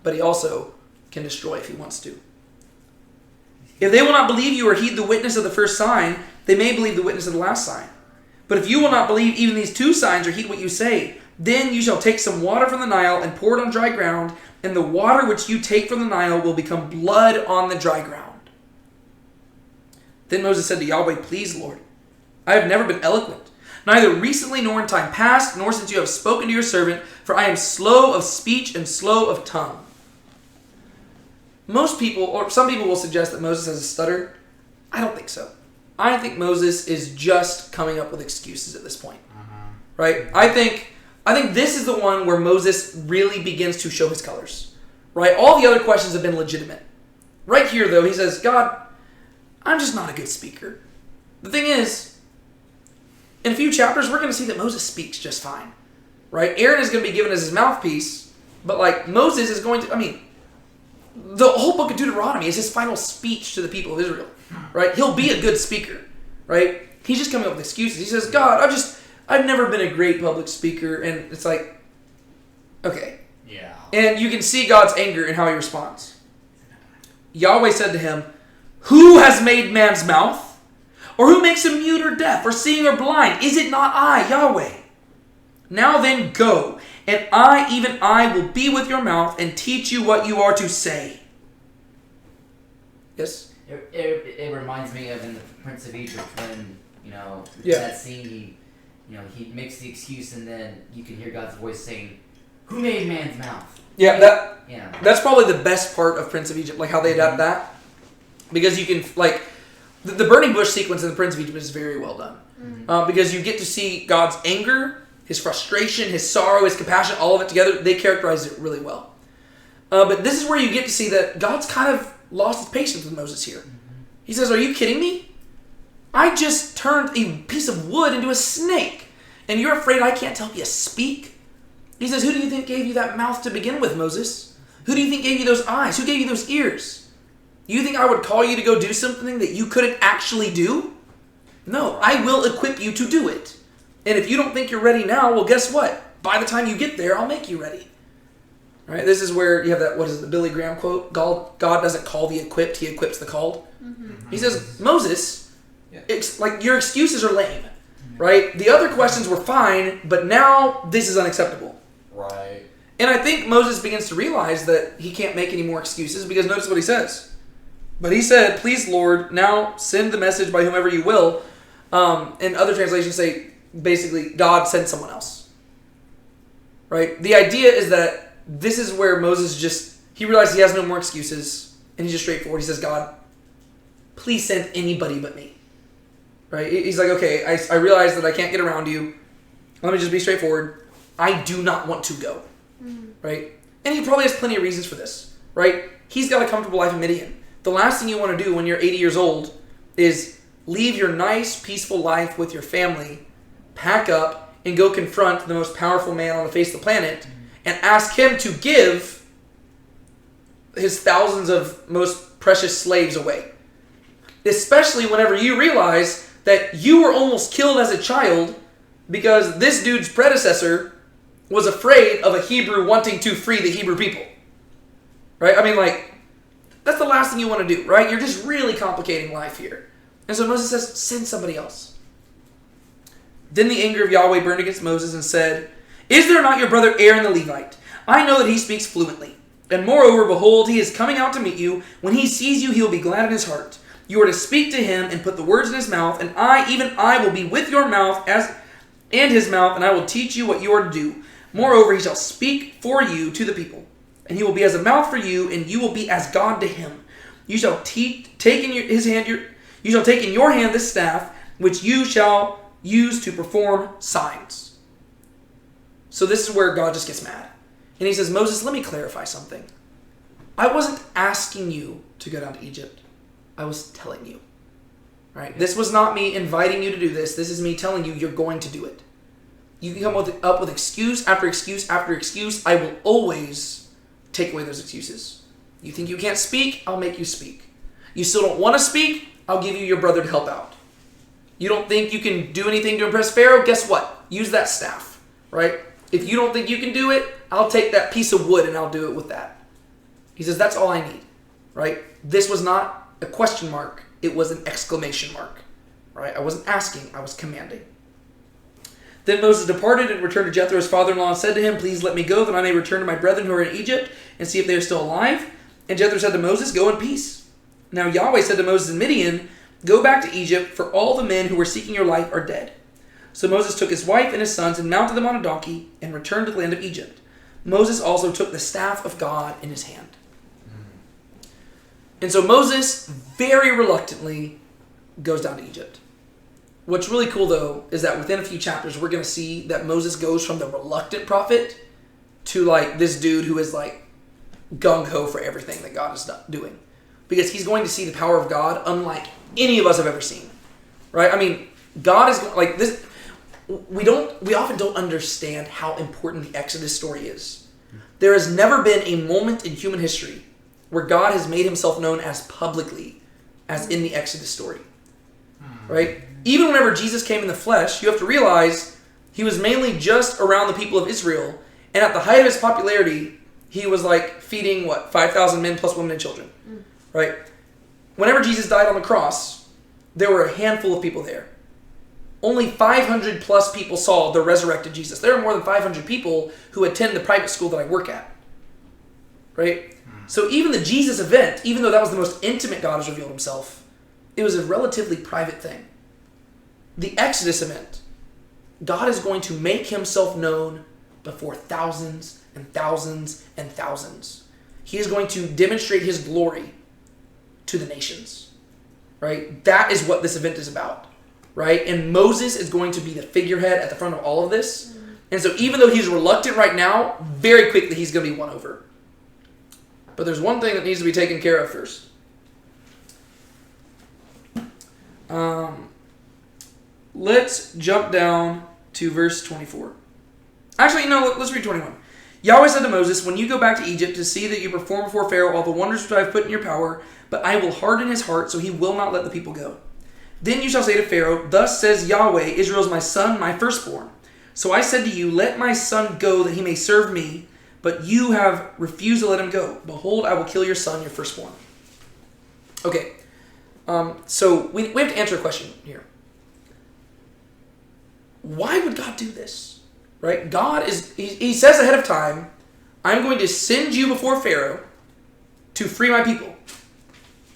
But he also can destroy if he wants to. If they will not believe you or heed the witness of the first sign, they may believe the witness of the last sign. But if you will not believe even these two signs or heed what you say, then you shall take some water from the Nile and pour it on dry ground, and the water which you take from the Nile will become blood on the dry ground. Then Moses said to Yahweh, "Please, Lord, I have never been eloquent, neither recently nor in time past, nor since you have spoken to your servant, for I am slow of speech and slow of tongue." Most people, or some people will suggest that Moses has a stutter. I don't think so. I think Moses is just coming up with excuses at this point. Right? I think this is the one where Moses really begins to show his colors. Right? All the other questions have been legitimate. Right here, though, he says, "God, I'm just not a good speaker." The thing is, in a few chapters, we're going to see that Moses speaks just fine. Right? Aaron is going to be given as his mouthpiece, but like Moses is going to, the whole book of Deuteronomy is his final speech to the people of Israel. Right? He'll be a good speaker. Right? He's just coming up with excuses. He says, "God, I've never been a great public speaker." And it's like, okay. Yeah. And you can see God's anger in how he responds. Yahweh said to him, "Who has made man's mouth? Or who makes him mute or deaf or seeing or blind? Is it not I, Yahweh? Now then go, and even I, will be with your mouth and teach you what you are to say." Yes? It reminds me of in the Prince of Egypt when, Yeah. that scene, he makes the excuse and then you can hear God's voice saying, "Who made man's mouth?" Yeah, Yeah. that's probably the best part of Prince of Egypt, like how they adapt that. Because you can, the burning bush sequence in the Prince of Egypt is very well done. Because you get to see God's anger, his frustration, his sorrow, his compassion, all of it together. They characterize it really well. But this is where you get to see that God's kind of lost his patience with Moses here. He says, "Are you kidding me? I just turned a piece of wood into a snake, and you're afraid I can't help you speak?" He says, "Who do you think gave you that mouth to begin with, Moses? Who do you think gave you those eyes? Who gave you those ears? You think I would call you to go do something that you couldn't actually do? No, I will equip you to do it. And if you don't think you're ready now, well, guess what? By the time you get there, I'll make you ready." All right, this is where you have that, the Billy Graham quote? God doesn't call the equipped, he equips the called. He says, "Moses, your excuses are lame, right? The other questions were fine, but now this is unacceptable." Right. And I think Moses begins to realize that he can't make any more excuses, because notice what he says. But he said, "Please, Lord, now send the message by whomever you will." And other translations say, basically, God send someone else. Right? The idea is that this is where Moses he realizes he has no more excuses, and he's just straightforward. He says, "God, please send anybody but me." Right? He's like, "Okay, I realize that I can't get around you. Let me just be straightforward. I do not want to go." Right? And he probably has plenty of reasons for this. Right? He's got a comfortable life in Midian. The last thing you want to do when you're 80 years old is leave your nice, peaceful life with your family, pack up, and go confront the most powerful man on the face of the planet, and ask him to give his thousands of most precious slaves away. Especially whenever you realize that you were almost killed as a child because this dude's predecessor was afraid of a Hebrew wanting to free the Hebrew people. Right? I mean, like, that's the last thing you want to do, right? You're just really complicating life here. And so Moses says, send somebody else. Then the anger of Yahweh burned against Moses and said, is there not your brother Aaron the Levite? I know that he speaks fluently. And moreover, behold, he is coming out to meet you. When he sees you, he will be glad in his heart. You are to speak to him and put the words in his mouth, and I will be with your mouth and his mouth, and I will teach you what you are to do. Moreover, he shall speak for you to the people, and he will be as a mouth for you, and you will be as God to him. You shall take in your hand this staff, which you shall use to perform signs. So this is where God just gets mad. And he says, Moses, let me clarify something. I wasn't asking you to go down to Egypt. I was telling you. Right? This was not me inviting you to do this. This is me telling you you're going to do it. You can come up with excuse after excuse after excuse. I will always take away those excuses. You think you can't speak? I'll make you speak. You still don't want to speak? I'll give you your brother to help out. You don't think you can do anything to impress Pharaoh? Guess what? Use that staff. Right? If you don't think you can do it, I'll take that piece of wood and I'll do it with that. He says, that's all I need. Right? This was not a question mark. It was an exclamation mark. Right? I wasn't asking. I was commanding. Then Moses departed and returned to Jethro, his father-in-law, and said to him, please let me go, that I may return to my brethren who are in Egypt and see if they are still alive. And Jethro said to Moses, go in peace. Now Yahweh said to Moses in Midian, go back to Egypt, for all the men who were seeking your life are dead. So Moses took his wife and his sons and mounted them on a donkey and returned to the land of Egypt. Moses also took the staff of God in his hand. And so Moses very reluctantly goes down to Egypt. What's really cool, though, is that within a few chapters, we're going to see that Moses goes from the reluctant prophet to, like, this dude who is, like, gung-ho for everything that God is doing. Because he's going to see the power of God unlike any of us have ever seen. Right? I mean, God is, like, this. We often don't understand how important the Exodus story is. There has never been a moment in human history where God has made himself known as publicly as in the Exodus story. Right? Even whenever Jesus came in the flesh, you have to realize he was mainly just around the people of Israel. And at the height of his popularity, he was like feeding, 5,000 men plus women and children. Right? Whenever Jesus died on the cross, there were a handful of people there. Only 500 plus people saw the resurrected Jesus. There are more than 500 people who attend the private school that I work at. Right? So even the Jesus event, even though that was the most intimate God has revealed himself, it was a relatively private thing. The Exodus event, God is going to make himself known before thousands and thousands and thousands. He is going to demonstrate his glory to the nations. Right? That is what this event is about. Right? And Moses is going to be the figurehead at the front of all of this. And so even though he's reluctant right now, very quickly he's going to be won over. But there's one thing that needs to be taken care of first. Let's jump down to verse 24. Actually, no, let's read 21. Yahweh said to Moses, when you go back to Egypt to see that you perform before Pharaoh all the wonders which I have put in your power, but I will harden his heart so he will not let the people go. Then you shall say to Pharaoh, thus says Yahweh, Israel is my son, my firstborn. So I said to you, let my son go that he may serve me, but you have refused to let him go. Behold, I will kill your son, your firstborn. Okay, so we have to answer a question here. Why would God do this? Right? God he says ahead of time, I'm going to send you before Pharaoh to free my people.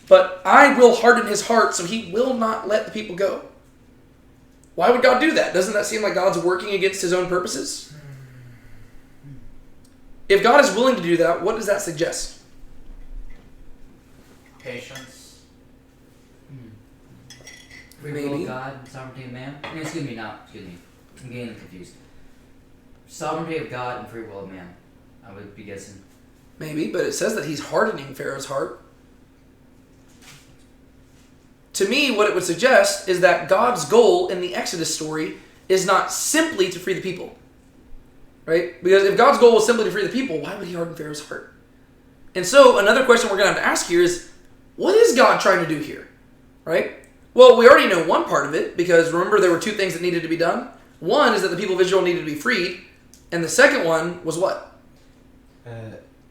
But I will harden his heart so he will not let the people go. Why would God do that? Doesn't that seem like God's working against his own purposes? If God is willing to do that, what does that suggest? Patience. Free will of God, sovereignty of man. Excuse me. I'm getting confused. Sovereignty of God and free will of man. I would be guessing. Maybe, but it says that he's hardening Pharaoh's heart. To me, what it would suggest is that God's goal in the Exodus story is not simply to free the people. Right? Because if God's goal was simply to free the people, why would he harden Pharaoh's heart? And so another question we're going to have to ask here is, what is God trying to do here? Right? Well, we already know one part of it, because remember there were two things that needed to be done. One is that the people of Israel needed to be freed, and the second one was what?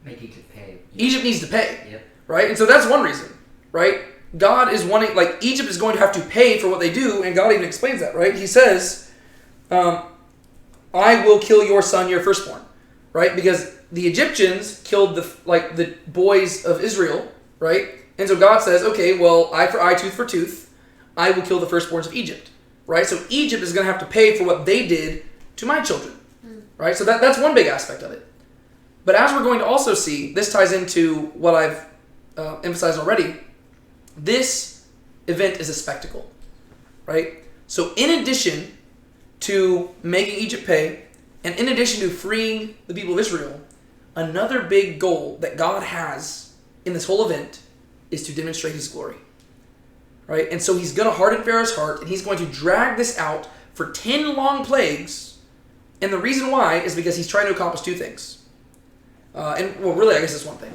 Make Egypt pay. Egypt needs to pay. Yep. Right? And so that's one reason, right? God is wanting, like, Egypt is going to have to pay for what they do, and God even explains that, right? He says, I will kill your son, your firstborn, right? Because the Egyptians killed the boys of Israel, right? And so God says, okay, well, eye for eye, tooth for tooth, I will kill the firstborns of Egypt, right? So Egypt is going to have to pay for what they did to my children, right? So that's one big aspect of it. But as we're going to also see, this ties into what I've emphasized already. This event is a spectacle, right? So in addition to making Egypt pay, and in addition to freeing the people of Israel, another big goal that God has in this whole event is to demonstrate his glory, right? And so he's going to harden Pharaoh's heart, and he's going to drag this out for 10 long plagues. And the reason why is because he's trying to accomplish two things. Really, I guess it's one thing.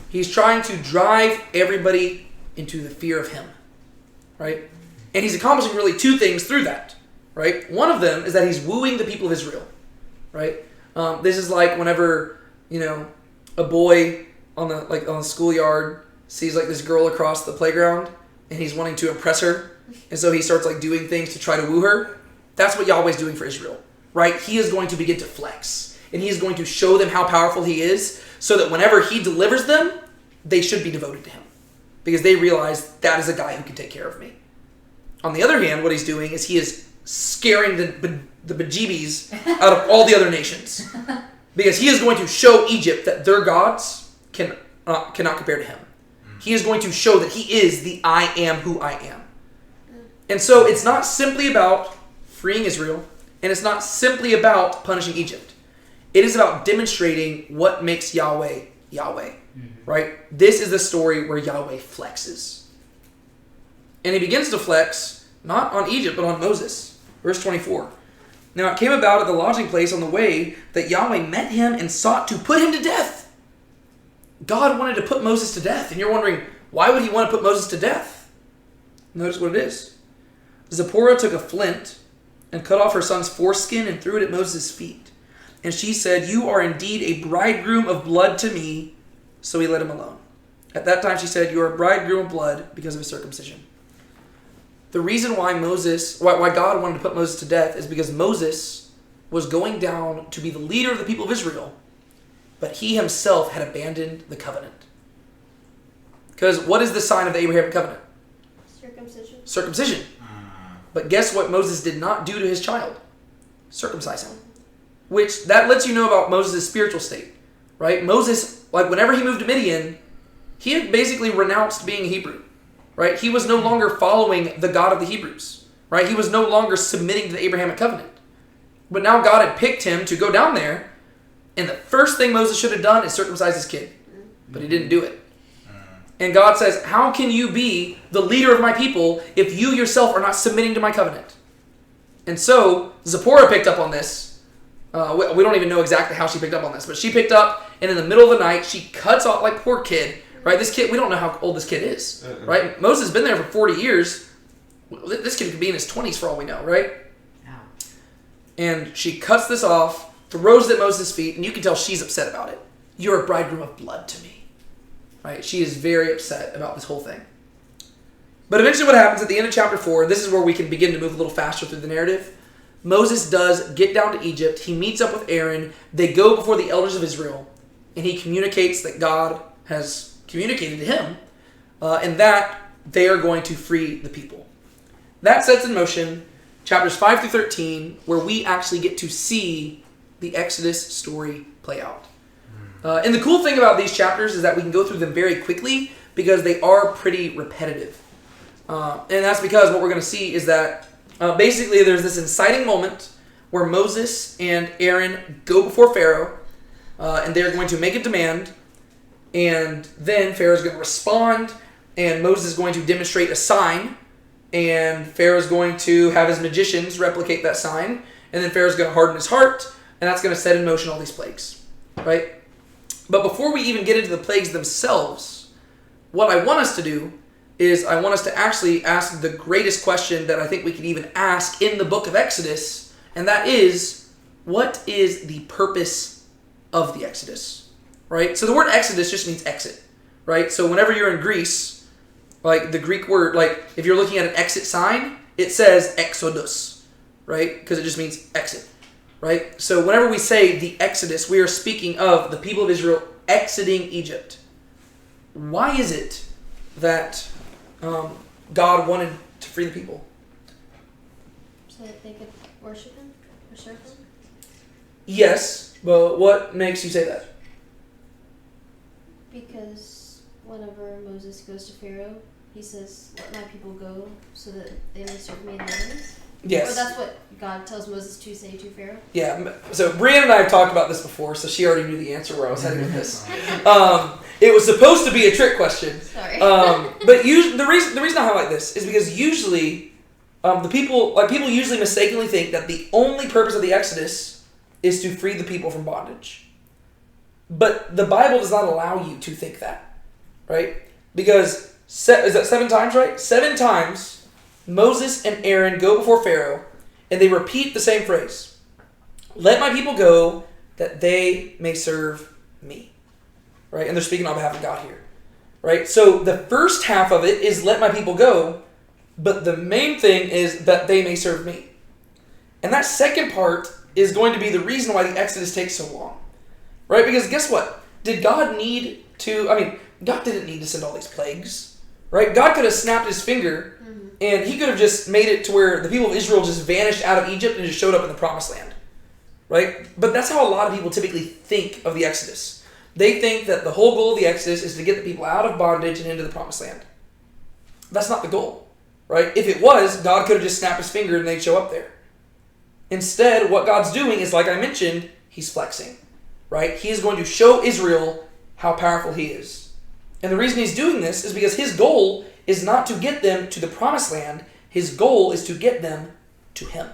He's trying to drive everybody into the fear of him, right? And he's accomplishing really two things through that, right? One of them is that he's wooing the people of Israel, right? This is like whenever, a boy on the schoolyard sees like this girl across the playground, and he's wanting to impress her, and so he starts like doing things to try to woo her. That's what Yahweh's doing for Israel, right? He is going to begin to flex, and he is going to show them how powerful he is, so that whenever he delivers them, they should be devoted to him, because they realize that is a guy who can take care of me. On the other hand, what he's doing is he is scaring the bejeebies out of all the other nations, because he is going to show Egypt that their gods cannot compare to him. He is going to show that he is the I am who I am. And so it's not simply about freeing Israel, and it's not simply about punishing Egypt. It is about demonstrating what makes Yahweh Yahweh, right? This is the story where Yahweh flexes. And he begins to flex, not on Egypt, but on Moses. Verse 24. Now it came about at the lodging place on the way that Yahweh met him and sought to put him to death. God wanted to put Moses to death. And you're wondering, why would he want to put Moses to death? Notice what it is. Zipporah took a flint and cut off her son's foreskin and threw it at Moses' feet. And she said, you are indeed a bridegroom of blood to me. So he let him alone. At that time she said, you are a bridegroom of blood because of his circumcision. The reason why God wanted to put Moses to death is because Moses was going down to be the leader of the people of Israel, but he himself had abandoned the covenant. Because what is the sign of the Abrahamic covenant? Circumcision. But guess what Moses did not do to his child? Circumcise him. Which, that lets you know about Moses' spiritual state, right? Moses, whenever he moved to Midian, he had basically renounced being a Hebrew, right? He was no longer following the God of the Hebrews, right? He was no longer submitting to the Abrahamic covenant. But now God had picked him to go down there, and the first thing Moses should have done is circumcise his kid. But he didn't do it. And God says, how can you be the leader of my people if you yourself are not submitting to my covenant? And so Zipporah picked up on this. We don't even know exactly how she picked up on this, but she picked up, and in the middle of the night, she cuts off, poor kid, right? This kid, we don't know how old this kid is, right? Moses has been there for 40 years. This kid could be in his 20s for all we know, right? Ow. And she cuts this off, throws it at Moses' feet, and you can tell she's upset about it. You're a bridegroom of blood to me, right? She is very upset about this whole thing. But eventually what happens at the end of chapter 4, this is where we can begin to move a little faster through the narrative. Moses does get down to Egypt. He meets up with Aaron. They go before the elders of Israel, and he communicates that God has communicated to him, and that they are going to free the people. That sets in motion chapters 5 through 13, where we actually get to see the Exodus story play out. And the cool thing about these chapters is that we can go through them very quickly because they are pretty repetitive. And that's because what we're going to see is that basically there's this inciting moment where Moses and Aaron go before Pharaoh, and they're going to make a demand, and then Pharaoh's going to respond, and Moses is going to demonstrate a sign, and Pharaoh's going to have his magicians replicate that sign, and then Pharaoh's going to harden his heart, and that's going to set in motion all these plagues, right? But before we even get into the plagues themselves, what I want us to do is I want us to actually ask the greatest question that I think we can even ask in the book of Exodus, and that is, what is the purpose of the Exodus? Right? So the word Exodus just means exit, right? So whenever you're in Greece, like the Greek word, like if you're looking at an exit sign, it says Exodus, right? Because it just means exit, right? So whenever we say the Exodus, we are speaking of the people of Israel exiting Egypt. Why is it that God wanted to free the people? So that they could worship him or serve him? Yes, but what makes you say that? Because whenever Moses goes to Pharaoh, he says, "Let my people go so that they may serve me in the wilderness." Yes. Or that's what God tells Moses to say to Pharaoh. Yeah, so Brianna and I have talked about this before, so she already knew the answer where I was heading with this. It was supposed to be a trick question. Sorry. But the reason I highlight this is because usually people usually mistakenly think that the only purpose of the Exodus is to free the people from bondage. But the Bible does not allow you to think that, right? Because is that 7 times, right? 7 times Moses and Aaron go before Pharaoh and they repeat the same phrase. Let my people go that they may serve me. Right? And they're speaking on behalf of God here. Right? So the first half of it is let my people go, but the main thing is that they may serve me. And that second part is going to be the reason why the Exodus takes so long. Right? Because guess what? Did God need to, God didn't need to send all these plagues. Right? God could have snapped his finger and he could have just made it to where the people of Israel just vanished out of Egypt and just showed up in the promised land. Right? But that's how a lot of people typically think of the Exodus. They think that the whole goal of the Exodus is to get the people out of bondage and into the promised land. That's not the goal, right? If it was, God could have just snapped his finger and they'd show up there. Instead, what God's doing is, like I mentioned, he's flexing, right? He is going to show Israel how powerful he is. And the reason he's doing this is because his goal is not to get them to the promised land. His goal is to get them to him,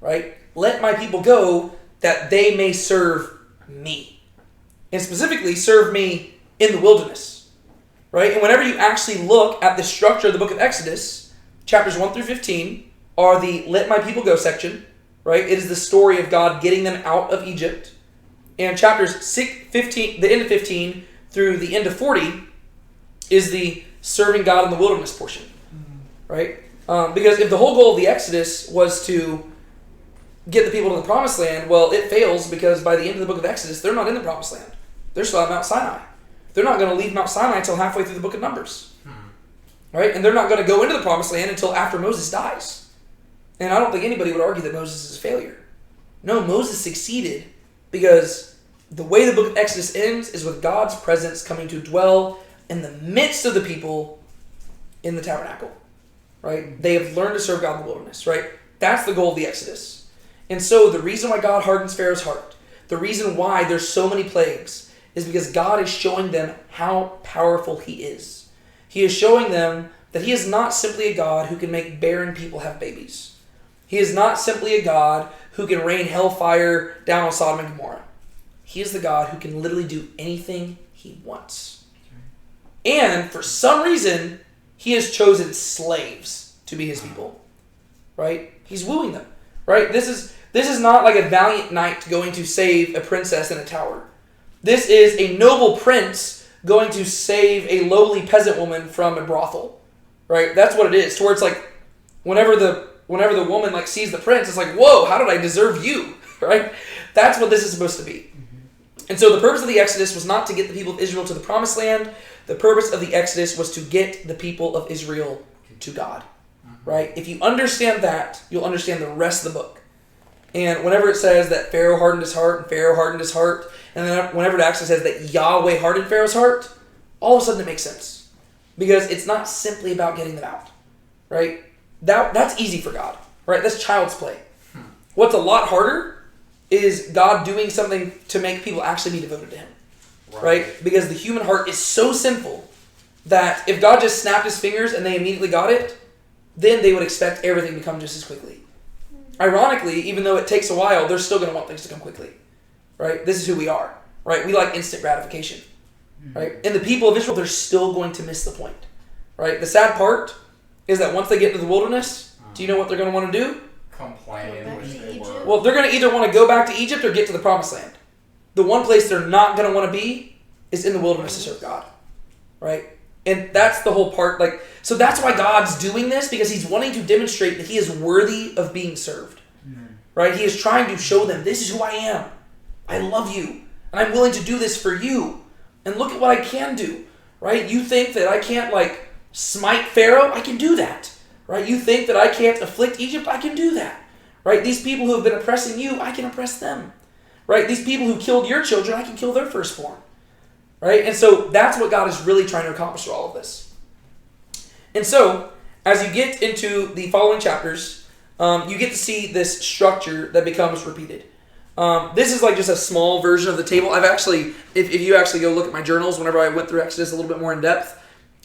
right? Let my people go that they may serve me. And specifically, serve me in the wilderness, right? And whenever you actually look at the structure of the book of Exodus, chapters 1 through 15 are the let my people go section, right? It is the story of God getting them out of Egypt. And chapters 15, the end of 15 through the end of 40 is the serving God in the wilderness portion, right? Because if the whole goal of the Exodus was to get the people to the promised land, well, it fails because by the end of the book of Exodus, they're not in the promised land. They're still at Mount Sinai. They're not going to leave Mount Sinai until halfway through the book of Numbers. Right? And they're not going to go into the promised land until after Moses dies. And I don't think anybody would argue that Moses is a failure. No, Moses succeeded because the way the book of Exodus ends is with God's presence coming to dwell in the midst of the people in the tabernacle. Right? They have learned to serve God in the wilderness. Right? That's the goal of the Exodus. And so the reason why God hardens Pharaoh's heart, the reason why there's so many plagues, is because God is showing them how powerful he is. He is showing them that he is not simply a God who can make barren people have babies. He is not simply a God who can rain hellfire down on Sodom and Gomorrah. He is the God who can literally do anything he wants. And for some reason, he has chosen slaves to be his people. Right? He's wooing them. Right? This is not like a valiant knight going to save a princess in a tower. This is a noble prince going to save a lowly peasant woman from a brothel. Right? That's what it is. To where it's like, whenever the woman like sees the prince, it's like, whoa, how did I deserve you? Right? That's what this is supposed to be. And so the purpose of the Exodus was not to get the people of Israel to the promised land. The purpose of the Exodus was to get the people of Israel to God. Right? If you understand that, you'll understand the rest of the book. And whenever it says that Pharaoh hardened his heart, and Pharaoh hardened his heart, and then whenever it actually says that Yahweh hardened Pharaoh's heart, all of a sudden it makes sense. Because it's not simply about getting them out. Right? That's easy for God. Right? That's child's play. What's a lot harder is God doing something to make people actually be devoted to him. Right? Because the human heart is so sinful that if God just snapped his fingers and they immediately got it, then they would expect everything to come just as quickly. Ironically, even though it takes a while, they're still going to want things to come quickly. Right? This is who we are. right? We like instant gratification, right? And the people of Israel, they're still going to miss the point, right? The sad part is that once they get into the wilderness, do you know what they're going to want to do? Complain, Go back which to they Egypt. were. Well, they're going to either want to go back to Egypt or get to the promised land. The one place they're not going to want to be is in the wilderness to serve God, right? And that's the whole part. Like, so that's why God's doing this, because he's wanting to demonstrate that he is worthy of being served, right? He is trying to show them, this is who I am. I love you, and I'm willing to do this for you. And look at what I can do, right? You think that I can't, like, smite Pharaoh? I can do that, right? You think that I can't afflict Egypt? I can do that, right? These people who have been oppressing you, I can oppress them, right? These people who killed your children, I can kill their firstborn, right? And so that's what God is really trying to accomplish through all of this. And so, as you get into the following chapters, you get to see this structure that becomes repeated. This is like just a small version of the table. I've actually, if you actually go look at my journals, whenever I went through Exodus a little bit more in depth,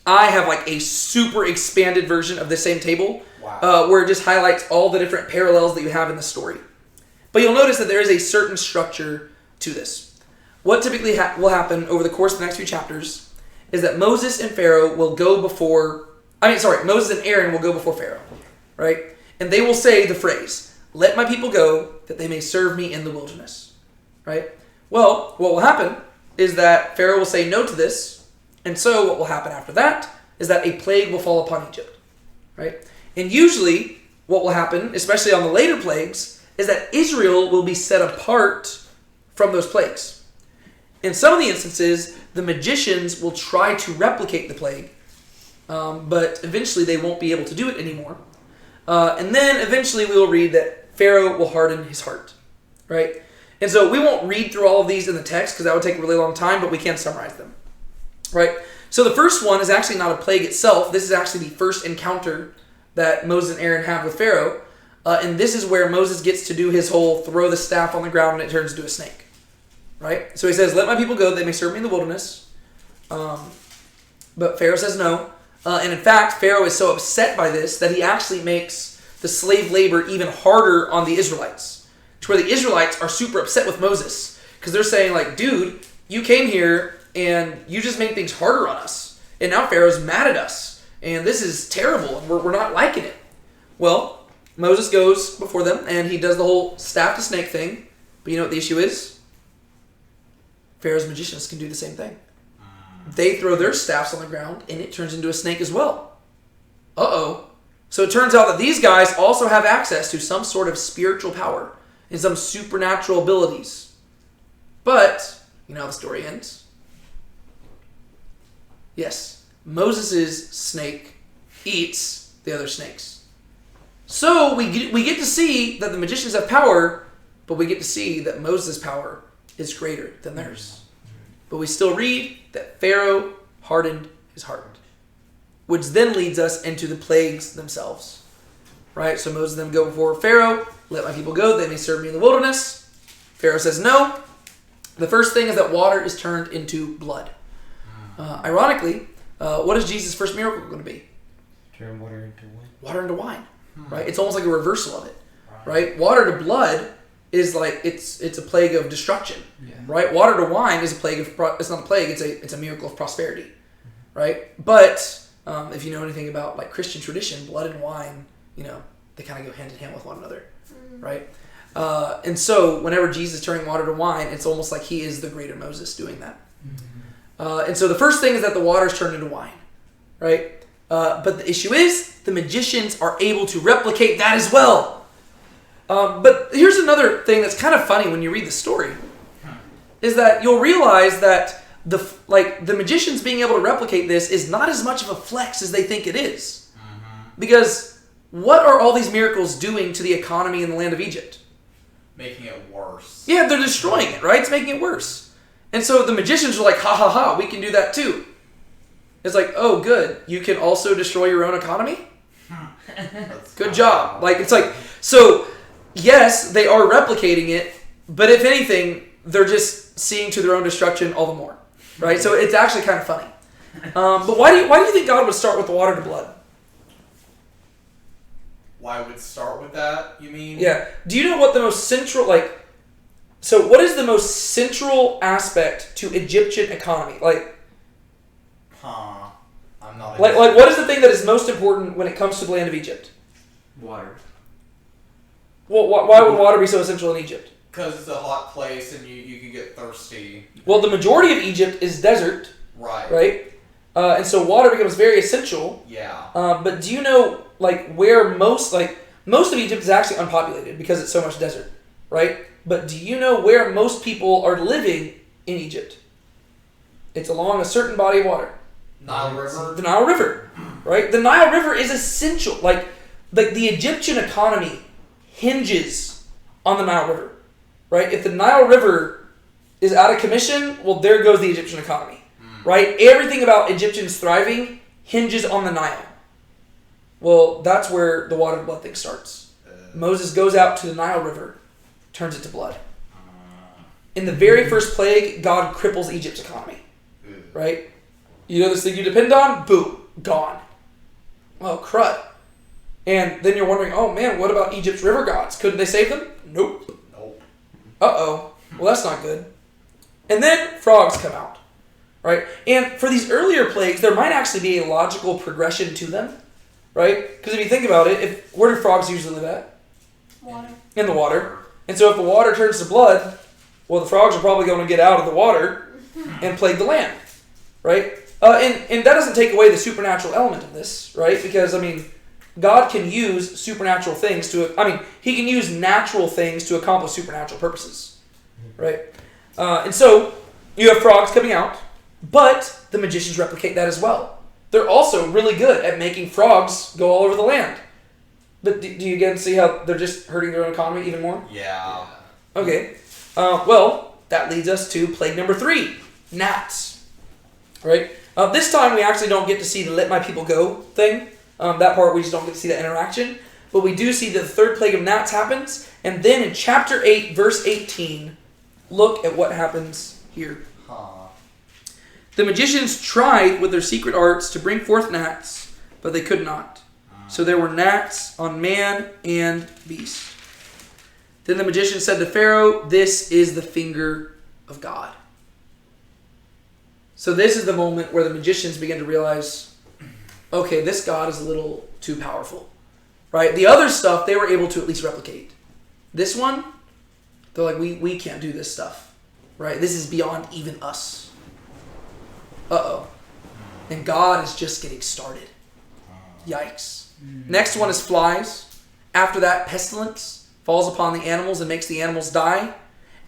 I have like a super expanded version of the same table. Wow. Where it just highlights all the different parallels that you have in the story. But you'll notice that there is a certain structure to this. What typically will happen over the course of the next few chapters is that Moses and Pharaoh will go before, Moses and Aaron will go before Pharaoh, right? And they will say the phrase, "Let my people go, that they may serve me in the wilderness," right? Well, what will happen is that Pharaoh will say no to this, and so what will happen after that is that a plague will fall upon Egypt, right? And usually, what will happen, especially on the later plagues, is that Israel will be set apart from those plagues. In some of the instances, the magicians will try to replicate the plague, but eventually they won't be able to do it anymore. And then eventually we will read that Pharaoh will harden his heart, right? And so we won't read through all of these in the text because that would take a really long time, but we can summarize them, right? So the first one is actually not a plague itself. This is actually the first encounter that Moses and Aaron have with Pharaoh. And this is where Moses gets to do his whole throw the staff on the ground and it turns into a snake, right? So he says, "Let my people go, they may serve me in the wilderness." But Pharaoh says no. And in fact, Pharaoh is so upset by this that he actually makes the slave labor even harder on the Israelites, to where the Israelites are super upset with Moses because they're saying, like, dude, you came here and you just made things harder on us. And now Pharaoh's mad at us. And this is terrible, and we're not liking it. Well, Moses goes before them, and he does the whole staff to snake thing. But you know what the issue is? Pharaoh's magicians can do the same thing. They throw their staffs on the ground, and it turns into a snake as well. Uh-oh. So it turns out that these guys also have access to some sort of spiritual power and some supernatural abilities. But, you know how the story ends? Yes. Moses' snake eats the other snakes. So we get to see that the magicians have power, but we get to see that Moses' power is greater than theirs. But we still read that Pharaoh hardened his heart, which then leads us into the plagues themselves. Right? So Moses and them go before Pharaoh, "Let my people go, they may serve me in the wilderness." Pharaoh says no. The first thing is that water is turned into blood. Ironically, what is Jesus' first miracle going to be? Turn water into wine. Water into wine, right? It's almost like a reversal of it, right? Water to blood is like it's a plague of destruction, right? Water to wine is a plague of it's not a plague; it's a miracle of prosperity, right? But if you know anything about like Christian tradition, blood and wine, they kind of go hand in hand with one another, right? And so whenever Jesus is turning water to wine, it's almost like he is the greater Moses doing that. And so the first thing is that the water is turned into wine, right? But the issue is the magicians are able to replicate that as well. But here's another thing that's kind of funny when you read the story, is that you'll realize that the magicians being able to replicate this is not as much of a flex as they think it is. Because what are all these miracles doing to the economy in the land of Egypt? Making it worse. Yeah, they're destroying it, right? It's making it worse. And so the magicians are like, ha ha ha, we can do that too. It's like, oh good, you can also destroy your own economy? Good job. Like, it's like, so yes, they are replicating it, but if anything, they're just seeing to their own destruction all the more, right? So it's actually kind of funny. But why do you think God would start with the water to blood? Why would start with that, you mean? Yeah. Do you know what the most central, So what is the most central aspect to Egyptian economy? Like I'm not. what is the thing that is most important when it comes to the land of Egypt? Water. Well, why would water be so essential in Egypt? Because it's a hot place and you can get thirsty. Well, the majority of Egypt is desert, Right. right? And so water becomes very essential. Yeah. But do you know where most of Egypt is actually unpopulated because it's so much desert, right? But do you know where most people are living in Egypt? It's along a certain body of water. Nile River. The Nile River, right? The Nile River is essential. Like the Egyptian economy hinges on the Nile River, right? If the Nile River is out of commission, well, there goes the Egyptian economy, right? Everything about Egyptians thriving hinges on the Nile. Well, that's where the water and blood thing starts. Moses goes out to the Nile River, turns it to blood. In the very first plague, God cripples Egypt's economy, right? You know this thing you depend on? Boom, gone. Well, crud. And then you're wondering, oh man, what about Egypt's river gods? Couldn't they save them? Nope. Uh-oh. Well, that's not good. And then frogs come out, right? And for these earlier plagues, there might actually be a logical progression to them, right? Because if you think about it, where do frogs usually live at? Water. In the water. And so if the water turns to blood, well, the frogs are probably going to get out of the water and plague the land, right? And that doesn't take away the supernatural element of this, right? Because, God can use supernatural things He can use natural things to accomplish supernatural purposes, right? And so you have frogs coming out, but the magicians replicate that as well. They're also really good at making frogs go all over the land. But do you again see how they're just hurting their own economy even more? Yeah. Okay. Well, that leads us to plague number 3, gnats. Right? This time we actually don't get to see the let my people go thing. That part we just don't get to see that interaction. But we do see that the third plague of gnats happens. And then in chapter 8, verse 18, look at what happens here. The magicians tried with their secret arts to bring forth gnats, but they could not. So there were gnats on man and beast. Then the magician said to Pharaoh, "This is the finger of God." So this is the moment where the magicians begin to realize, okay, this God is a little too powerful, right? The other stuff, they were able to at least replicate. This one, they're like, we can't do this stuff, right? This is beyond even us. Uh-oh. And God is just getting started. Yikes. Next one is flies. After that, pestilence falls upon the animals and makes the animals die.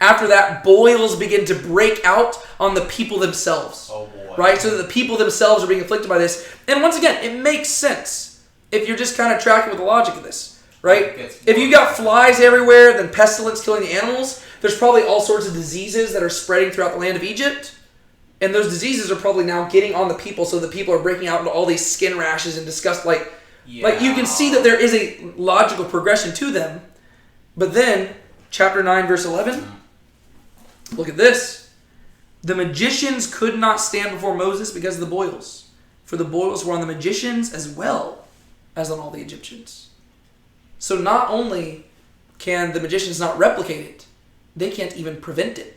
After that, boils begin to break out on the people themselves. Oh boy. Right? So that the people themselves are being afflicted by this. And once again, it makes sense if you're just kind of tracking with the logic of this. Right? If you got flies everywhere, then pestilence killing the animals, there's probably all sorts of diseases that are spreading throughout the land of Egypt. And those diseases are probably now getting on the people, so the people are breaking out into all these skin rashes and disgust. Like you can see that there is a logical progression to them. But then, chapter 9, verse 11, look at this. The magicians could not stand before Moses because of the boils, for the boils were on the magicians as well as on all the Egyptians. So not only can the magicians not replicate it, they can't even prevent it.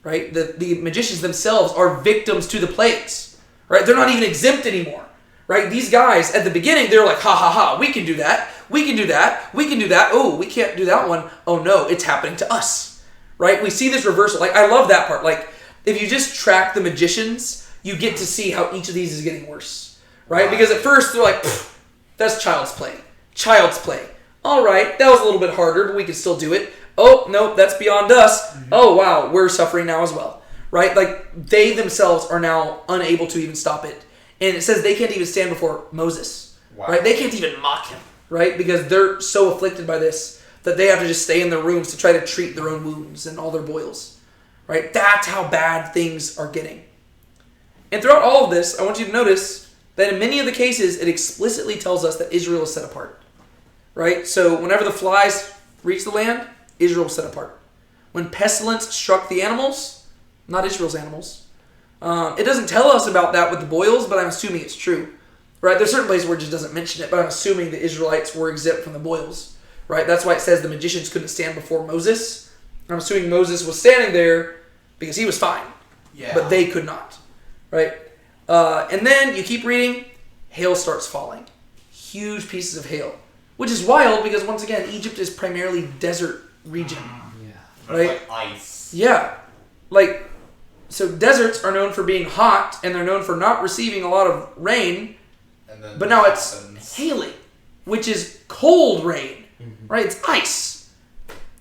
Right? The magicians themselves are victims to the plagues. Right? They're not even exempt anymore. Right? These guys, at the beginning, they're like, ha ha ha, we can do that. We can do that. We can do that. Oh, we can't do that one. Oh no, it's happening to us. Right? We see this reversal. Like, I love that part. Like, if you just track the magicians, you get to see how each of these is getting worse. Right? Because at first, they're like, that's child's play. Child's play. All right, that was a little bit harder, but we can still do it. Oh, no, that's beyond us. Oh, wow, we're suffering now as well. Right? Like, they themselves are now unable to even stop it. And it says they can't even stand before Moses. Wow. Right? They can't even mock him. Right? Because they're so afflicted by this that they have to just stay in their rooms to try to treat their own wounds and all their boils. Right? That's how bad things are getting. And throughout all of this, I want you to notice that in many of the cases, it explicitly tells us that Israel is set apart. Right? So whenever the flies reach the land, Israel was set apart. When pestilence struck the animals, not Israel's animals. It doesn't tell us about that with the boils, but I'm assuming it's true. Right? There's certain places where it just doesn't mention it, but I'm assuming the Israelites were exempt from the boils. Right? That's why it says the magicians couldn't stand before Moses. I'm assuming Moses was standing there because he was fine, Yeah. but they could not, right? And then you keep reading, hail starts falling. Huge pieces of hail, which is wild because, once again, Egypt is primarily desert region, Yeah. But right? it's like ice. Yeah. Like, so deserts are known for being hot, and they're known for not receiving a lot of rain, And then but now this it's happens. hailing, which is cold rain, right? It's ice.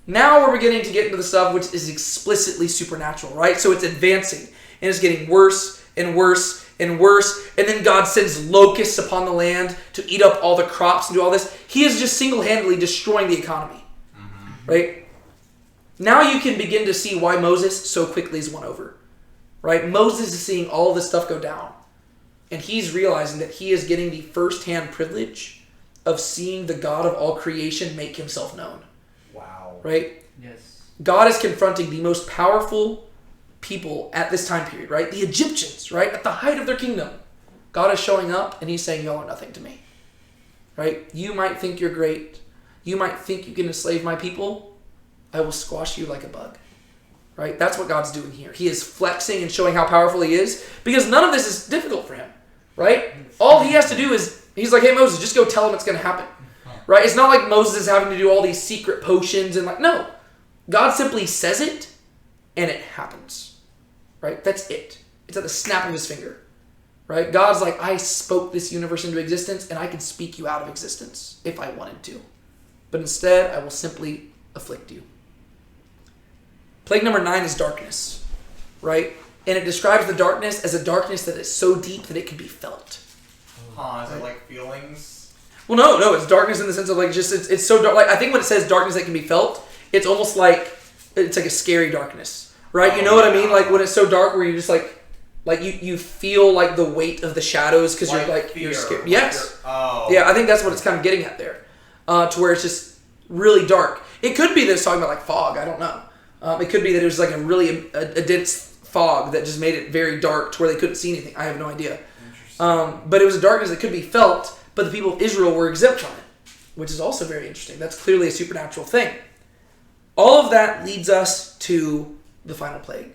Now we're beginning to get into the stuff which is explicitly supernatural, right? So it's advancing, and it's getting worse and worse and worse, and then God sends locusts upon the land to eat up all the crops and do all this. He is just single-handedly destroying the economy, right? Now you can begin to see why Moses so quickly is won over, right? Moses is seeing all this stuff go down, and he's realizing that he is getting the first-hand privilege of seeing the God of all creation make himself known, Wow. right? Yes. God is confronting the most powerful people at this time period, right? The Egyptians, right? At the height of their kingdom. God is showing up and he's saying, y'all are nothing to me, right? You might think you're great. You might think you can enslave my people. I will squash you like a bug, right? That's what God's doing here. He is flexing and showing how powerful he is because none of this is difficult for him, right? All he has to do is, he's like, hey, Moses, just go tell him it's going to happen, right? It's not like Moses is having to do all these secret potions and no. God simply says it and it happens, right? That's it. It's at the snap of his finger, right? God's like, I spoke this universe into existence and I can speak you out of existence if I wanted to. But instead, I will simply afflict you. Plague number 9 is darkness, right? And it describes the darkness as a darkness that is so deep that it can be felt. Huh, is it like feelings? Well, no, it's darkness in the sense of like just it's so dark. Like I think when it says darkness that can be felt, it's almost like it's like a scary darkness, right? You know what I mean? Like when it's so dark where you just like you feel like the weight of the shadows because you're like fear, you're scared. like Yes. Oh. Yeah, I think that's what it's kind of getting at there, to where it's just really dark. It could be that it's talking about like fog. I don't know. It could be that it was like a really a dense fog that just made it very dark to where they couldn't see anything. I have no idea. But it was a darkness that could be felt, but the people of Israel were exempt from it, which is also very interesting. That's clearly a supernatural thing. All of that leads us to the final plague.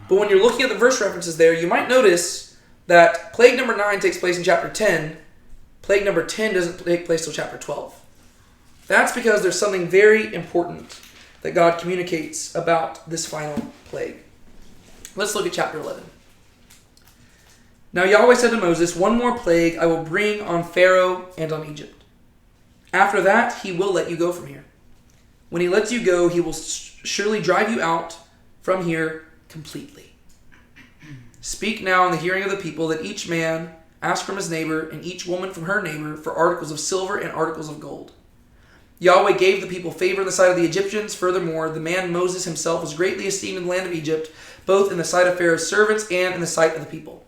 But when you're looking at the verse references there, you might notice that plague number 9 takes place in chapter 10. Plague number 10 doesn't take place till chapter 12. That's because there's something very important that God communicates about this final plague. Let's look at chapter 11. Now Yahweh said to Moses, one more plague I will bring on Pharaoh and on Egypt. After that, he will let you go from here. When he lets you go, he will surely drive you out from here completely. Speak now in the hearing of the people that each man ask from his neighbor and each woman from her neighbor for articles of silver and articles of gold. Yahweh gave the people favor in the sight of the Egyptians. Furthermore, the man Moses himself was greatly esteemed in the land of Egypt, both in the sight of Pharaoh's servants and in the sight of the people.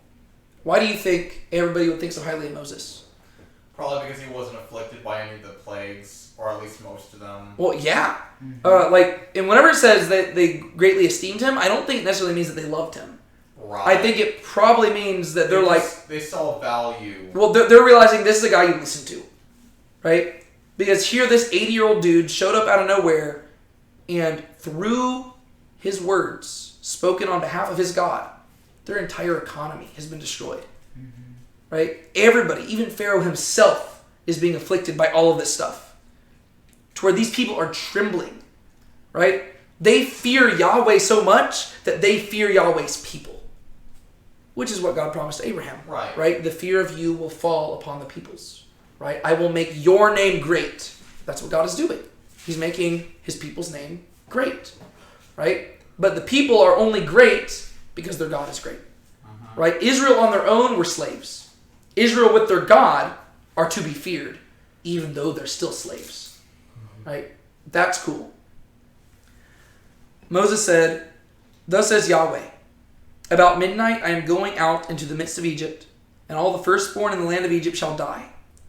Why do you think everybody would think so highly of Moses? Probably because he wasn't afflicted by any of the plagues, or at least most of them. Well, yeah. And whenever it says that they greatly esteemed him, I don't think it necessarily means that they loved him. Right. I think it probably means that they're like... They saw value. Well, they're realizing this is a guy you listen to, right? Because here this 80-year-old dude showed up out of nowhere, and through his words, spoken on behalf of his God, their entire economy has been destroyed. Right? Everybody, even Pharaoh himself, is being afflicted by all of this stuff. To where these people are trembling. Right? They fear Yahweh so much that they fear Yahweh's people. Which is what God promised to Abraham. Right. Right? The fear of you will fall upon the peoples. Right? I will make your name great. That's what God is doing. He's making his people's name great. Right? But the people are only great because their God is great. Right? Israel on their own were slaves. Israel with their God are to be feared, even though they're still slaves. Right? That's cool. Moses said, thus says Yahweh, about midnight I am going out into the midst of Egypt, and all the firstborn in the land of Egypt shall die.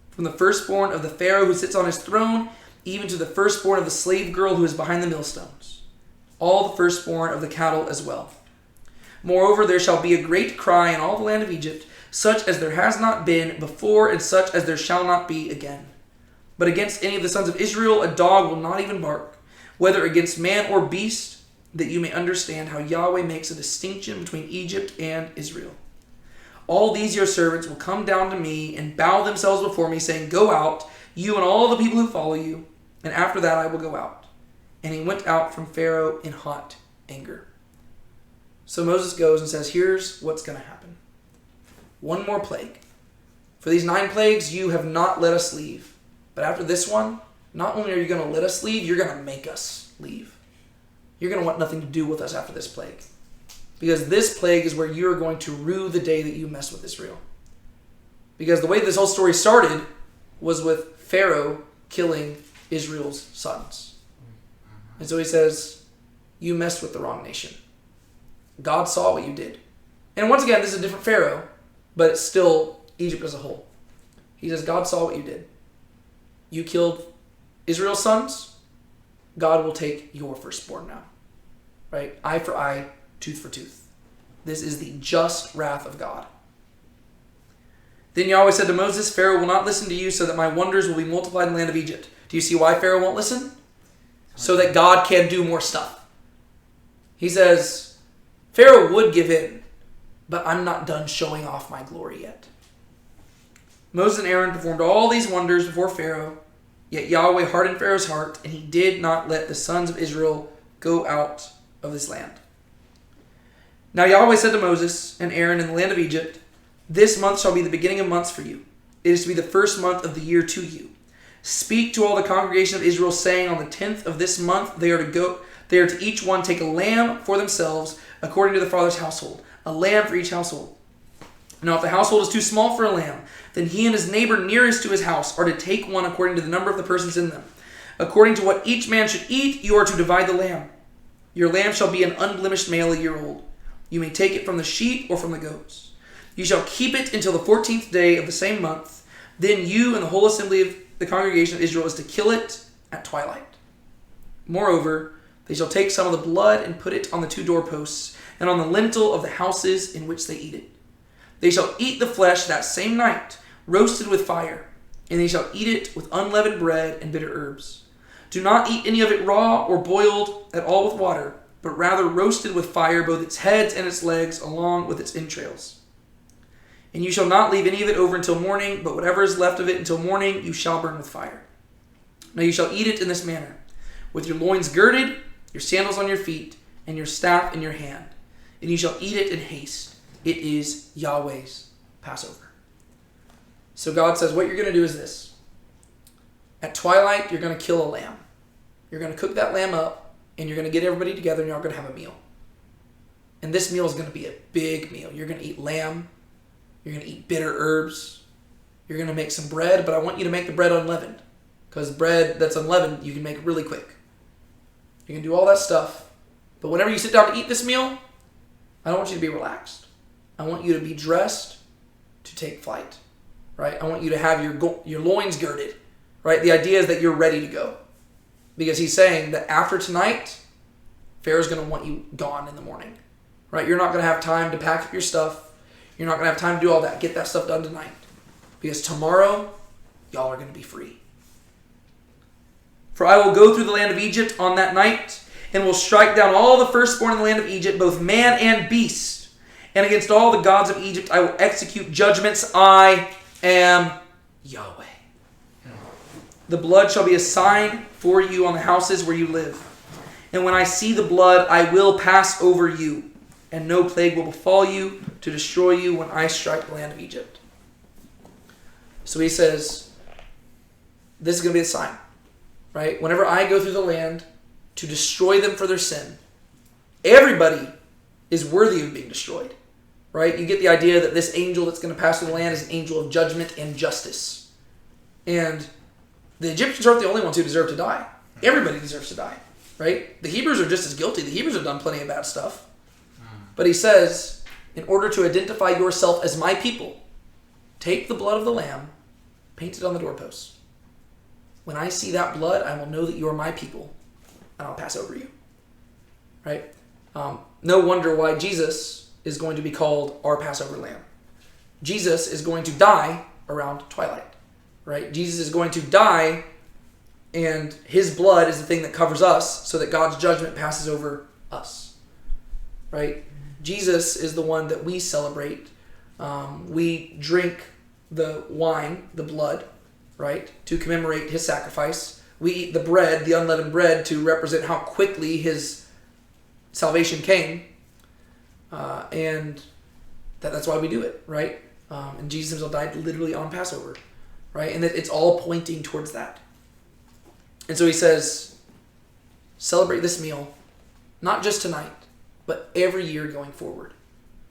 From the firstborn of the Pharaoh who sits on his throne, even to the firstborn of the slave girl who is behind the millstones. All the firstborn of the cattle as well. Moreover, there shall be a great cry in all the land of Egypt, such as there has not been before, and such as there shall not be again. But against any of the sons of Israel, a dog will not even bark, whether against man or beast, that you may understand how Yahweh makes a distinction between Egypt and Israel. All these your servants will come down to me and bow themselves before me, saying, Go out, you and all the people who follow you, and after that I will go out. And he went out from Pharaoh in hot anger. So Moses goes and says, here's what's going to happen. One more plague. For these 9 plagues, you have not let us leave. But after this one, not only are you going to let us leave, you're going to make us leave. You're going to want nothing to do with us after this plague. Because this plague is where you're going to rue the day that you mess with Israel. Because the way this whole story started was with Pharaoh killing Israel's sons. And so he says, you messed with the wrong nation. God saw what you did. And once again, this is a different Pharaoh, but it's still Egypt as a whole. He says, God saw what you did. You killed Israel's sons. God will take your firstborn now. Right? Eye for eye, tooth for tooth. This is the just wrath of God. Then Yahweh said to Moses, Pharaoh will not listen to you so that my wonders will be multiplied in the land of Egypt. Do you see why Pharaoh won't listen? So that God can do more stuff. He says, Pharaoh would give in, but I'm not done showing off my glory yet. Moses and Aaron performed all these wonders before Pharaoh, yet Yahweh hardened Pharaoh's heart, and he did not let the sons of Israel go out of this land. Now Yahweh said to Moses and Aaron in the land of Egypt, This month shall be the beginning of months for you. It is to be the first month of the year to you. Speak to all the congregation of Israel, saying, On the 10th of this month they are to each one take a lamb for themselves, according to the father's household, a lamb for each household. Now if the household is too small for a lamb, then he and his neighbor nearest to his house are to take one according to the number of the persons in them. According to what each man should eat, you are to divide the lamb. Your lamb shall be an unblemished male, a year old. You may take it from the sheep or from the goats. You shall keep it until the 14th day of the same month. Then you and the whole assembly of the congregation of Israel is to kill it at twilight. Moreover, they shall take some of the blood and put it on the 2 doorposts and on the lintel of the houses in which they eat it. They shall eat the flesh that same night, roasted with fire, and they shall eat it with unleavened bread and bitter herbs. Do not eat any of it raw or boiled at all with water, but rather roasted with fire, both its heads and its legs, along with its entrails. And you shall not leave any of it over until morning, but whatever is left of it until morning you shall burn with fire. Now you shall eat it in this manner, with your loins girded, your sandals on your feet, and your staff in your hand. And you shall eat it in haste. It is Yahweh's Passover. So God says, what you're going to do is this. At twilight, you're going to kill a lamb. You're going to cook that lamb up, and you're going to get everybody together, and you're all going to have a meal. And this meal is going to be a big meal. You're going to eat lamb. You're going to eat bitter herbs. You're going to make some bread, but I want you to make the bread unleavened. Because bread that's unleavened, you can make really quick. You can do all that stuff. But whenever you sit down to eat this meal, I don't want you to be relaxed. I want you to be dressed to take flight. Right? I want you to have your loins girded. Right? The idea is that you're ready to go. Because he's saying that after tonight, Pharaoh's going to want you gone in the morning. Right? You're not going to have time to pack up your stuff. You're not going to have time to do all that. Get that stuff done tonight. Because tomorrow, y'all are going to be free. For I will go through the land of Egypt on that night, and will strike down all the firstborn in the land of Egypt, both man and beast. And against all the gods of Egypt I will execute judgments. I am Yahweh. The blood shall be a sign for you on the houses where you live. And when I see the blood, I will pass over you, and no plague will befall you to destroy you when I strike the land of Egypt. So he says, this is going to be the sign. Right? Whenever I go through the land to destroy them for their sin, everybody is worthy of being destroyed. Right? You get the idea that this angel that's going to pass through the land is an angel of judgment and justice. And the Egyptians aren't the only ones who deserve to die. Everybody deserves to die. Right? The Hebrews are just as guilty. The Hebrews have done plenty of bad stuff. But he says, in order to identify yourself as my people, take the blood of the lamb, paint it on the doorposts. When I see that blood, I will know that you are my people, and I'll pass over you. Right? No wonder why Jesus is going to be called our Passover lamb. Jesus is going to die around twilight. Right? Jesus is going to die, and his blood is the thing that covers us so that God's judgment passes over us, right? Jesus is the one that we celebrate. We drink the wine, the blood, right, to commemorate his sacrifice. We eat the bread, the unleavened bread, to represent how quickly his salvation came. And that's why we do it, right? And Jesus himself died literally on Passover, right? And it's all pointing towards that. And so he says, celebrate this meal, not just tonight, but every year going forward.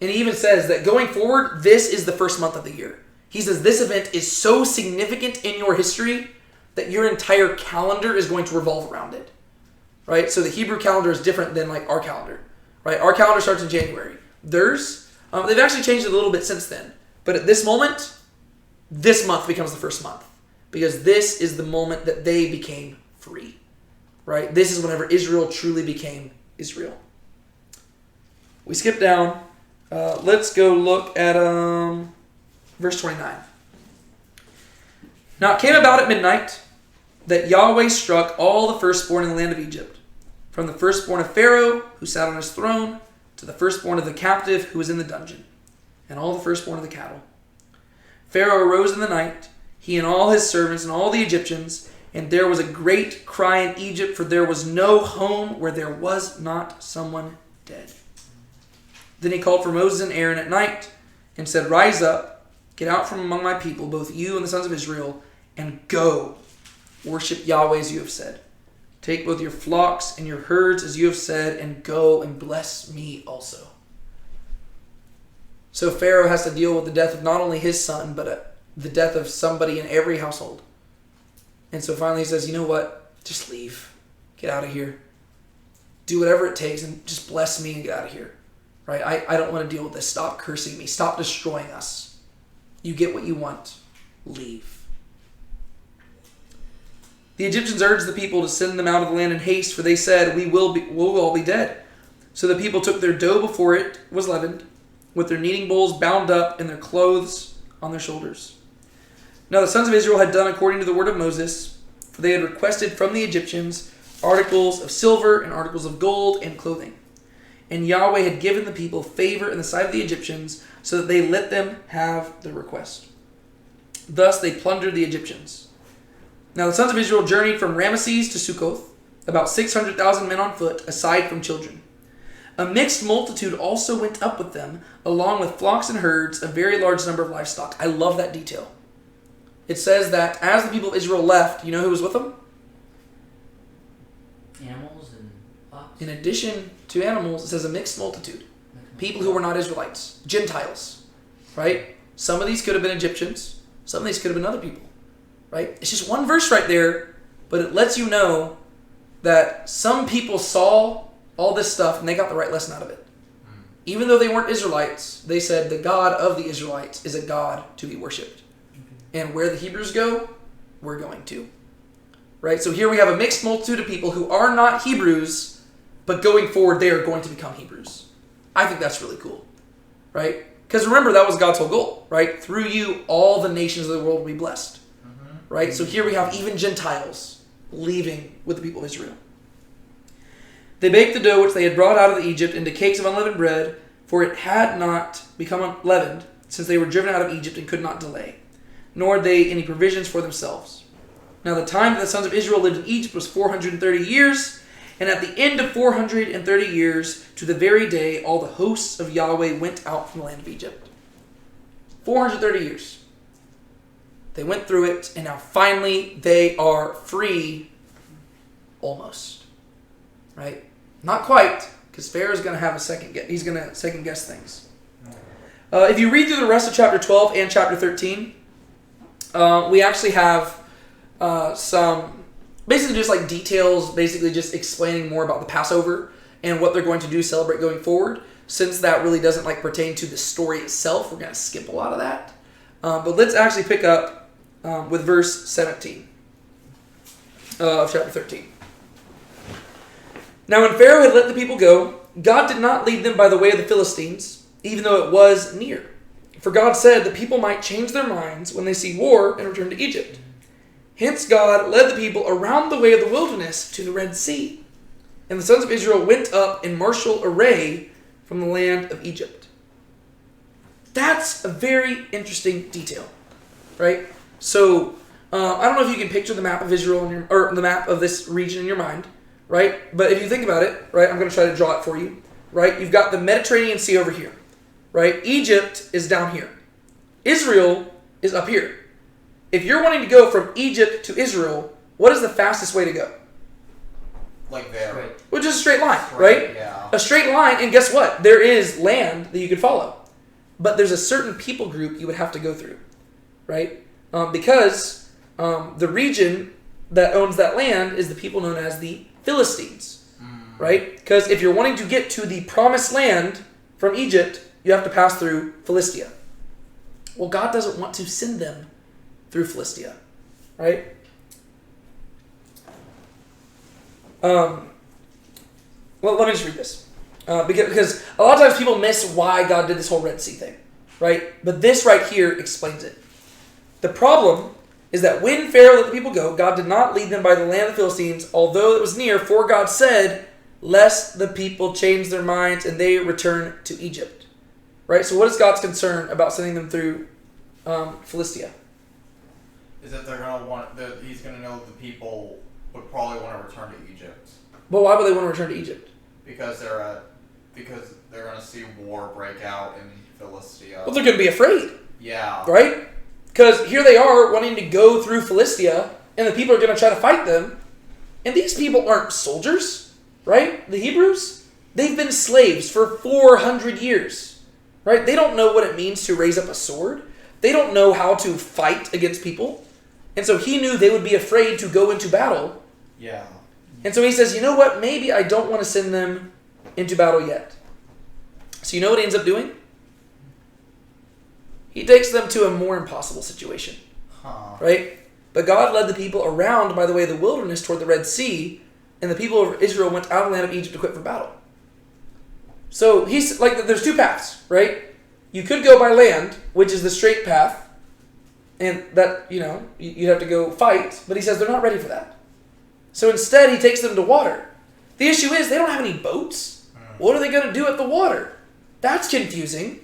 And he even says that going forward, this is the first month of the year. He says this event is so significant in your history that your entire calendar is going to revolve around it, right? So the Hebrew calendar is different than like our calendar, right? Our calendar starts in January. Theirs, they've actually changed it a little bit since then. But at this moment, this month becomes the first month because this is the moment that they became free, right? This is whenever Israel truly became Israel. We skip down. Let's go look at verse 29. Now it came about at midnight that Yahweh struck all the firstborn in the land of Egypt, from the firstborn of Pharaoh, who sat on his throne, to the firstborn of the captive who was in the dungeon, and all the firstborn of the cattle. Pharaoh arose in the night, he and all his servants and all the Egyptians, and there was a great cry in Egypt, for there was no home where there was not someone dead. Then he called for Moses and Aaron at night and said, rise up, get out from among my people, both you and the sons of Israel, and go worship Yahweh as you have said. Take both your flocks and your herds as you have said, and go and bless me also. So Pharaoh has to deal with the death of not only his son, but the death of somebody in every household. And so finally he says, you know what? Just leave. Get out of here. Do whatever it takes and just bless me and get out of here. Right? I don't want to deal with this. Stop cursing me. Stop destroying us. You get what you want. Leave. The Egyptians urged the people to send them out of the land in haste, for they said, we'll all be dead. So the people took their dough before it was leavened, with their kneading bowls bound up and their clothes on their shoulders. Now the sons of Israel had done according to the word of Moses, for they had requested from the Egyptians articles of silver and articles of gold and clothing. And Yahweh had given the people favor in the sight of the Egyptians, so that they let them have their request. Thus they plundered the Egyptians. Now the sons of Israel journeyed from Ramesses to Succoth, about 600,000 men on foot, aside from children. A mixed multitude also went up with them, along with flocks and herds, a very large number of livestock. I love that detail. It says that as the people of Israel left, you know who was with them? Animals and flocks. In addition to animals, it says a mixed multitude. People who were not Israelites. Gentiles. Right? Some of these could have been Egyptians. Some of these could have been other people. Right? It's just one verse right there, but it lets you know that some people saw all this stuff and they got the right lesson out of it. Even though they weren't Israelites, they said the God of the Israelites is a God to be worshipped. And where the Hebrews go, we're going to. Right? So here we have a mixed multitude of people who are not Hebrews, but going forward they are going to become Hebrews. I think that's really cool. Right? Because remember, that was God's whole goal. Right? Through you, all the nations of the world will be blessed. Right? So here we have even Gentiles leaving with the people of Israel. They baked the dough which they had brought out of Egypt into cakes of unleavened bread, for it had not become leavened, since they were driven out of Egypt and could not delay, nor had they any provisions for themselves. Now the time that the sons of Israel lived in Egypt was 430 years, and at the end of 430 years, to the very day, all the hosts of Yahweh went out from the land of Egypt. 430 years. They went through it, and now finally they are free, almost. Right? Not quite, because Pharaoh's going to have he's going to second guess things. If you read through the rest of chapter 12 and chapter 13, we actually have some, basically just like details, basically just explaining more about the Passover and what they're going to do celebrate going forward. Since that really doesn't like pertain to the story itself, we're going to skip a lot of that. But let's actually pick up with verse 17 of chapter 13. Now when Pharaoh had let the people go, God did not lead them by the way of the Philistines, even though it was near. For God said the people might change their minds when they see war and return to Egypt. Hence God led the people around the way of the wilderness to the Red Sea. and the sons of Israel went up in martial array from the land of Egypt. That's a very interesting detail, right? So, I don't know if you can picture the map of Israel or the map of this region in your mind, right? But if you think about it, right, I'm going to try to draw it for you, right? You've got the Mediterranean Sea over here, right? Egypt is down here. Israel is up here. If you're wanting to go from Egypt to Israel, what is the fastest way to go? Like there. Right. Which is a straight line, right? Yeah. A straight line, and guess what? There is land that you could follow. But there's a certain people group you would have to go through, right? Because the region that owns that land is the people known as the Philistines, right? Because if you're wanting to get to the promised land from Egypt, you have to pass through Philistia. Well, God doesn't want to send them through Philistia, right? Well, let me just read this. Because a lot of times people miss why God did this whole Red Sea thing, right? But this right here explains it. The problem is that when Pharaoh let the people go, God did not lead them by the land of the Philistines, although it was near, for God said, lest the people change their minds and they return to Egypt. Right? So what is God's concern about sending them through Philistia? Is that they're gonna want that he's gonna know the people would probably want to return to Egypt But why would they want to return to Egypt? because they're gonna see war break out in Philistia. Well, they're going to be afraid, Yeah. right? Because here they are wanting to go through Philistia, and the people are going to try to fight them. And these people aren't soldiers, right? The Hebrews, they've been slaves for 400 years, right? They don't know what it means to raise up a sword. They don't know how to fight against people. And so he knew they would be afraid to go into battle. Yeah. And so he says, you know what? Maybe I don't want to send them into battle yet. So you know what he ends up doing? He takes them to a more impossible situation, Huh. right? But God led the people around, by the way, the wilderness toward the Red Sea, and the people of Israel went out of the land of Egypt equipped for battle. So he's like, there's two paths, right? You could go by land, which is the straight path, and that, you know, you'd have to go fight, but he says they're not ready for that. So instead, he takes them to water. The issue is they don't have any boats. What are they going to do at the water? That's confusing.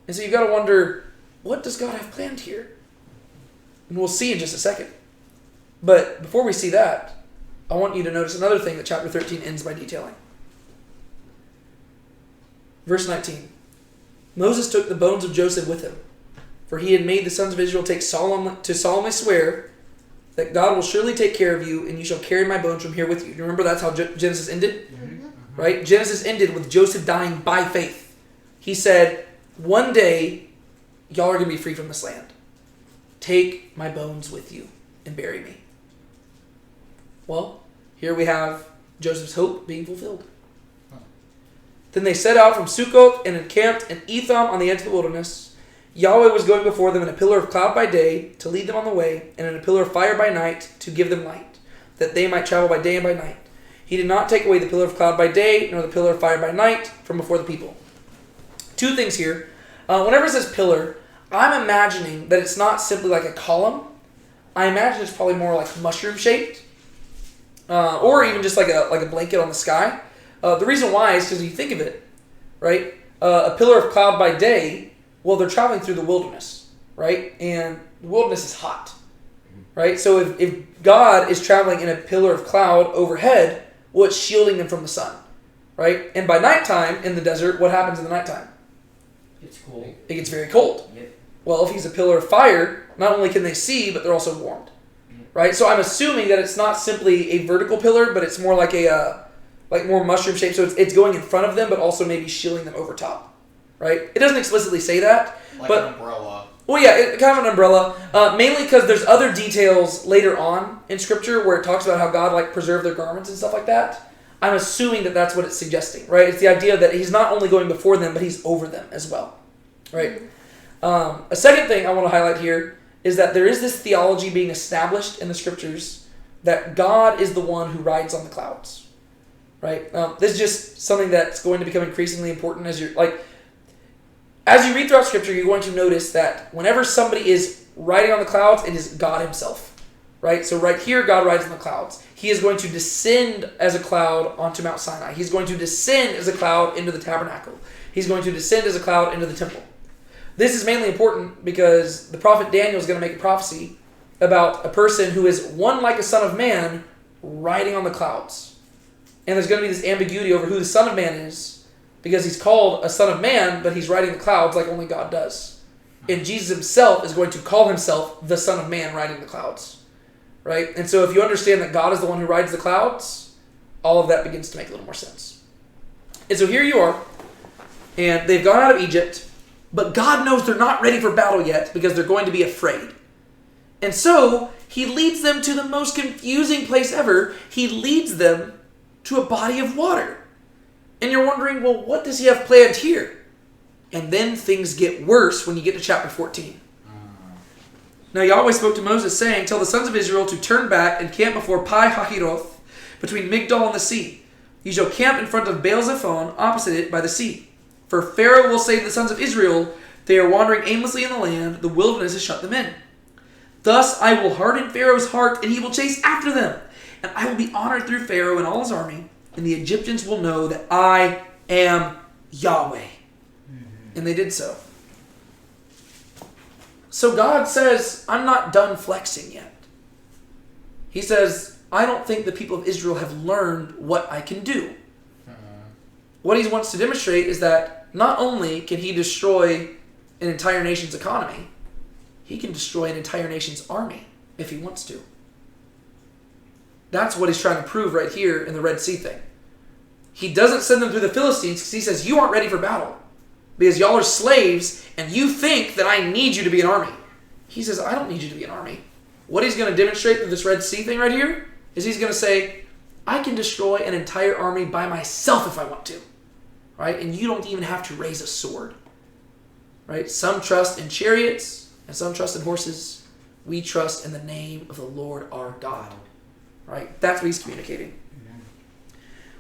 And so you've got to wonder, what does God have planned here? And we'll see in just a second. But before we see that, I want you to notice another thing that chapter 13 ends by detailing. Verse 19. Moses took the bones of Joseph with him, for he had made the sons of Israel solemnly swear that God will surely take care of you, and you shall carry my bones from here with you. You remember that's how Genesis ended? Mm-hmm. Right? Genesis ended with Joseph dying by faith. He said, one day, y'all are going to be free from this land. Take my bones with you and bury me. Well, here we have Joseph's hope being fulfilled. Then they set out from Sukkot and encamped in Etham on the edge of the wilderness. Yahweh was going before them in a pillar of cloud by day to lead them on the way, and in a pillar of fire by night to give them light, that they might travel by day and by night. He did not take away the pillar of cloud by day, nor the pillar of fire by night from before the people. Two things here. Whenever it says pillar, I'm imagining that it's not simply like a column. I imagine it's probably more like mushroom shaped, or even just like a blanket on the sky. The reason why is because you think of it, right? A pillar of cloud by day, well, they're traveling through the wilderness, right? And the wilderness is hot, right? So if God is traveling in a pillar of cloud overhead, well, it's shielding them from the sun, right? And by nighttime in the desert, what happens in the nighttime? It's cool. It gets very cold. Yep. Well, if he's a pillar of fire, not only can they see, but they're also warmed, right? So I'm assuming that it's not simply a vertical pillar, but it's more like like more mushroom shaped. So it's going in front of them, but also maybe shielding them over top, right? It doesn't explicitly say that, Like but an umbrella. well, yeah, kind of an umbrella. Mainly because there's other details later on in Scripture where it talks about how God like preserved their garments and stuff like that. I'm assuming that that's what it's suggesting, right? It's the idea that he's not only going before them, but he's over them as well, right? A second thing I want to highlight here is that there is this theology being established in the Scriptures that God is the one who rides on the clouds, right? This is just something that's going to become increasingly important as you read throughout Scripture. You're going to notice that whenever somebody is riding on the clouds, it is God Himself, Right? So right here, God rides in the clouds. He is going to descend as a cloud onto Mount Sinai. He's going to descend as a cloud into the tabernacle. He's going to descend as a cloud into the temple. This is mainly important because the prophet Daniel is going to make a prophecy about a person who is one like a son of man riding on the clouds. And there's going to be this ambiguity over who the son of man is because he's called a son of man, but he's riding the clouds like only God does. And Jesus himself is going to call himself the son of man riding the clouds. Right? And so if you understand that God is the one who rides the clouds, all of that begins to make a little more sense. And so here you are, and they've gone out of Egypt, but God knows they're not ready for battle yet because they're going to be afraid. And so he leads them to the most confusing place ever. He leads them to a body of water. And you're wondering, well, what does he have planned here? And then things get worse when you get to chapter 14. Now Yahweh spoke to Moses, saying, "Tell the sons of Israel to turn back and camp before Pi Hahiroth, between Migdol and the sea. You shall camp in front of Baal Zephon, opposite it by the sea. For Pharaoh will say to the sons of Israel, they are wandering aimlessly in the land, the wilderness has shut them in. Thus I will harden Pharaoh's heart, and he will chase after them. And I will be honored through Pharaoh and all his army, and the Egyptians will know that I am Yahweh." And they did so. So God says, I'm not done flexing yet. He says, I don't think the people of Israel have learned what I can do. What he wants to demonstrate is that not only can he destroy an entire nation's economy, he can destroy an entire nation's army if he wants to. That's what he's trying to prove right here in the Red Sea thing. He doesn't send them through the Philistines because he says, you aren't ready for battle. Because y'all are slaves and you think that I need you to be an army. He says, I don't need you to be an army. What he's going to demonstrate through this Red Sea thing right here is he's going to say, I can destroy an entire army by myself if I want to. Right? And you don't even have to raise a sword. Right? Some trust in chariots and some trust in horses. We trust in the name of the Lord our God. Right? That's what he's communicating.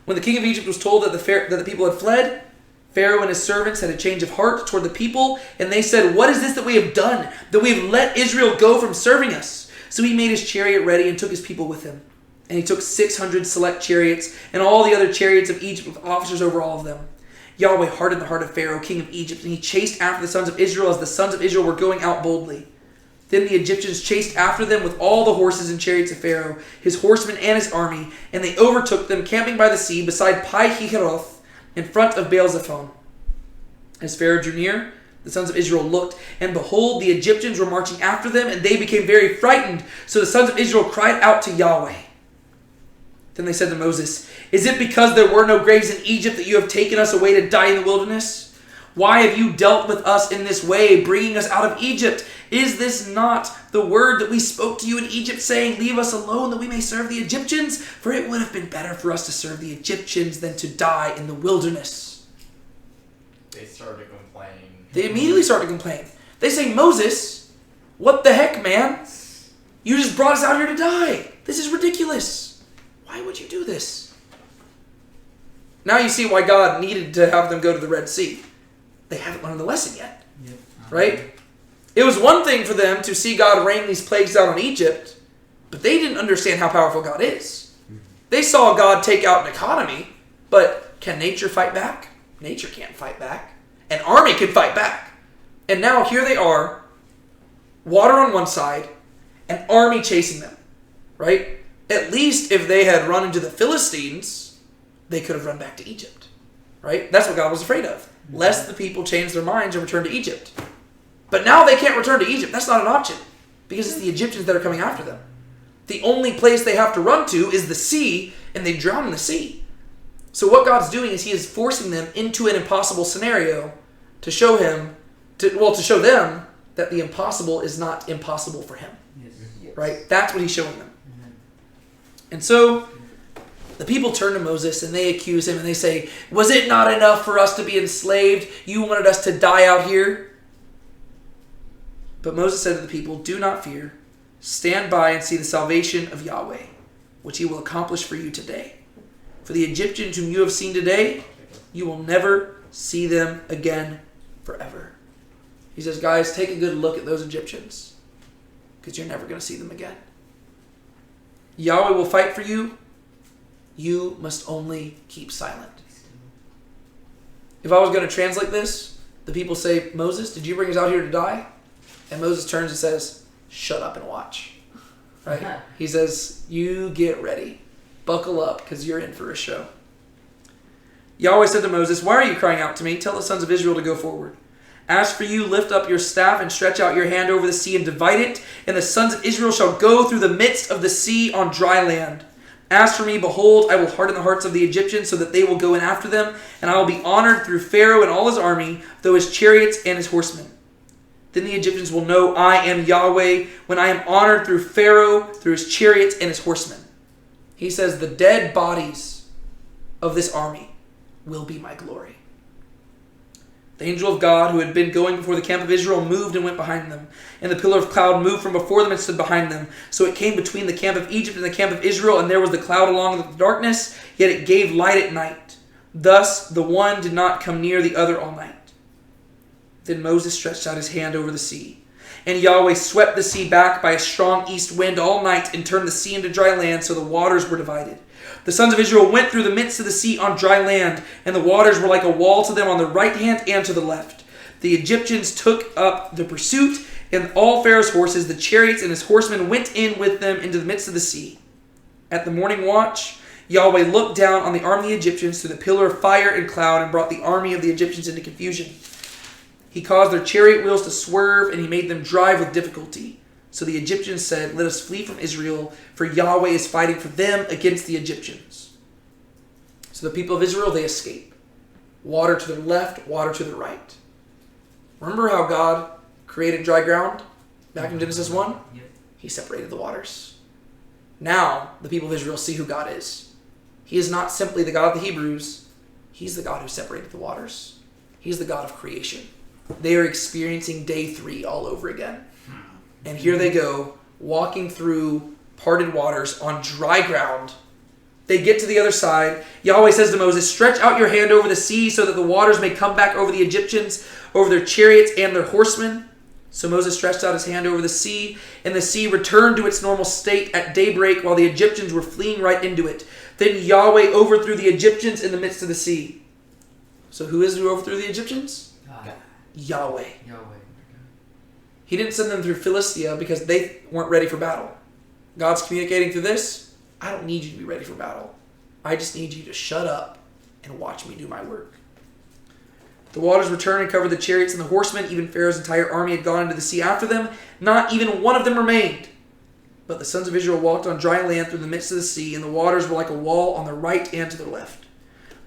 When the king of Egypt was told that the people had fled, Pharaoh and his servants had a change of heart toward the people, and they said, what is this that we have done, that we have let Israel go from serving us? So he made his chariot ready and took his people with him. And he took 600 select chariots and all the other chariots of Egypt with officers over all of them. Yahweh hardened the heart of Pharaoh, king of Egypt, and he chased after the sons of Israel as the sons of Israel were going out boldly. Then the Egyptians chased after them with all the horses and chariots of Pharaoh, his horsemen and his army, and they overtook them, camping by the sea beside Pi Hahiroth, in front of Baal Zephon. As Pharaoh drew near, the sons of Israel looked, and behold, the Egyptians were marching after them, and they became very frightened. So the sons of Israel cried out to Yahweh. Then they said to Moses, is it because there were no graves in Egypt that you have taken us away to die in the wilderness? Why have you dealt with us in this way, bringing us out of Egypt? Is this not the word that we spoke to you in Egypt, saying, leave us alone that we may serve the Egyptians? For it would have been better for us to serve the Egyptians than to die in the wilderness. They started to complain. They immediately started to complain. They say, Moses, what the heck, man? You just brought us out here to die. This is ridiculous. Why would you do this? Now you see why God needed to have them go to the Red Sea. They haven't learned the lesson yet. Yep. Right? It was one thing for them to see God rain these plagues down on Egypt, but they didn't understand how powerful God is. They saw God take out an economy, but can nature fight back? Nature can't fight back. An army can fight back. And now here they are, water on one side, an army chasing them. Right? At least if they had run into the Philistines, they could have run back to Egypt. Right? That's what God was afraid of. Lest the people change their minds and return to Egypt. But now they can't return to Egypt. That's not an option. Because it's the Egyptians that are coming after them. The only place they have to run to is the sea, and they drown in the sea. So what God's doing is he is forcing them into an impossible scenario to show them that the impossible is not impossible for him. Yes. Right? That's what he's showing them. And so the people turn to Moses and they accuse him and they say, was it not enough for us to be enslaved? You wanted us to die out here? But Moses said to the people, do not fear. Stand by and see the salvation of Yahweh, which he will accomplish for you today. For the Egyptians whom you have seen today, you will never see them again forever. He says, guys, take a good look at those Egyptians, because you're never going to see them again. Yahweh will fight for you. You must only keep silent. If I was going to translate this, the people say, Moses, did you bring us out here to die? And Moses turns and says, shut up and watch. Right? He says, you get ready. Buckle up, because you're in for a show. Yahweh said to Moses, why are you crying out to me? Tell the sons of Israel to go forward. As for you, lift up your staff and stretch out your hand over the sea and divide it, and the sons of Israel shall go through the midst of the sea on dry land. As for me, behold, I will harden the hearts of the Egyptians so that they will go in after them, and I will be honored through Pharaoh and all his army, though his chariots and his horsemen. Then the Egyptians will know I am Yahweh when I am honored through Pharaoh, through his chariots and his horsemen. He says, the dead bodies of this army will be my glory. The angel of God, who had been going before the camp of Israel, moved and went behind them. And the pillar of cloud moved from before them and stood behind them. So it came between the camp of Egypt and the camp of Israel, and there was the cloud along with the darkness, yet it gave light at night. Thus the one did not come near the other all night. Then Moses stretched out his hand over the sea. And Yahweh swept the sea back by a strong east wind all night and turned the sea into dry land, so the waters were divided. The sons of Israel went through the midst of the sea on dry land, and the waters were like a wall to them on the right hand and to the left. The Egyptians took up the pursuit, and all Pharaoh's horses, the chariots, and his horsemen went in with them into the midst of the sea. At the morning watch, Yahweh looked down on the army of the Egyptians through the pillar of fire and cloud and brought the army of the Egyptians into confusion. He caused their chariot wheels to swerve, and he made them drive with difficulty. So the Egyptians said, let us flee from Israel, for Yahweh is fighting for them against the Egyptians. So the people of Israel, they escape. Water to their left, water to their right. Remember how God created dry ground back in Genesis 1? Yep. He separated the waters. Now, the people of Israel see who God is. He is not simply the God of the Hebrews. He's the God who separated the waters. He's the God of creation. They are experiencing day 3 all over again. And here they go, walking through parted waters on dry ground. They get to the other side. Yahweh says to Moses, stretch out your hand over the sea so that the waters may come back over the Egyptians, over their chariots and their horsemen. So Moses stretched out his hand over the sea, and the sea returned to its normal state at daybreak while the Egyptians were fleeing right into it. Then Yahweh overthrew the Egyptians in the midst of the sea. So who is it who overthrew the Egyptians? God. Yahweh. Yahweh. He didn't send them through Philistia because they weren't ready for battle. God's communicating through this. I don't need you to be ready for battle. I just need you to shut up and watch me do my work. The waters returned and covered the chariots and the horsemen. Even Pharaoh's entire army had gone into the sea after them. Not even one of them remained. But the sons of Israel walked on dry land through the midst of the sea, and the waters were like a wall on their right and to their left.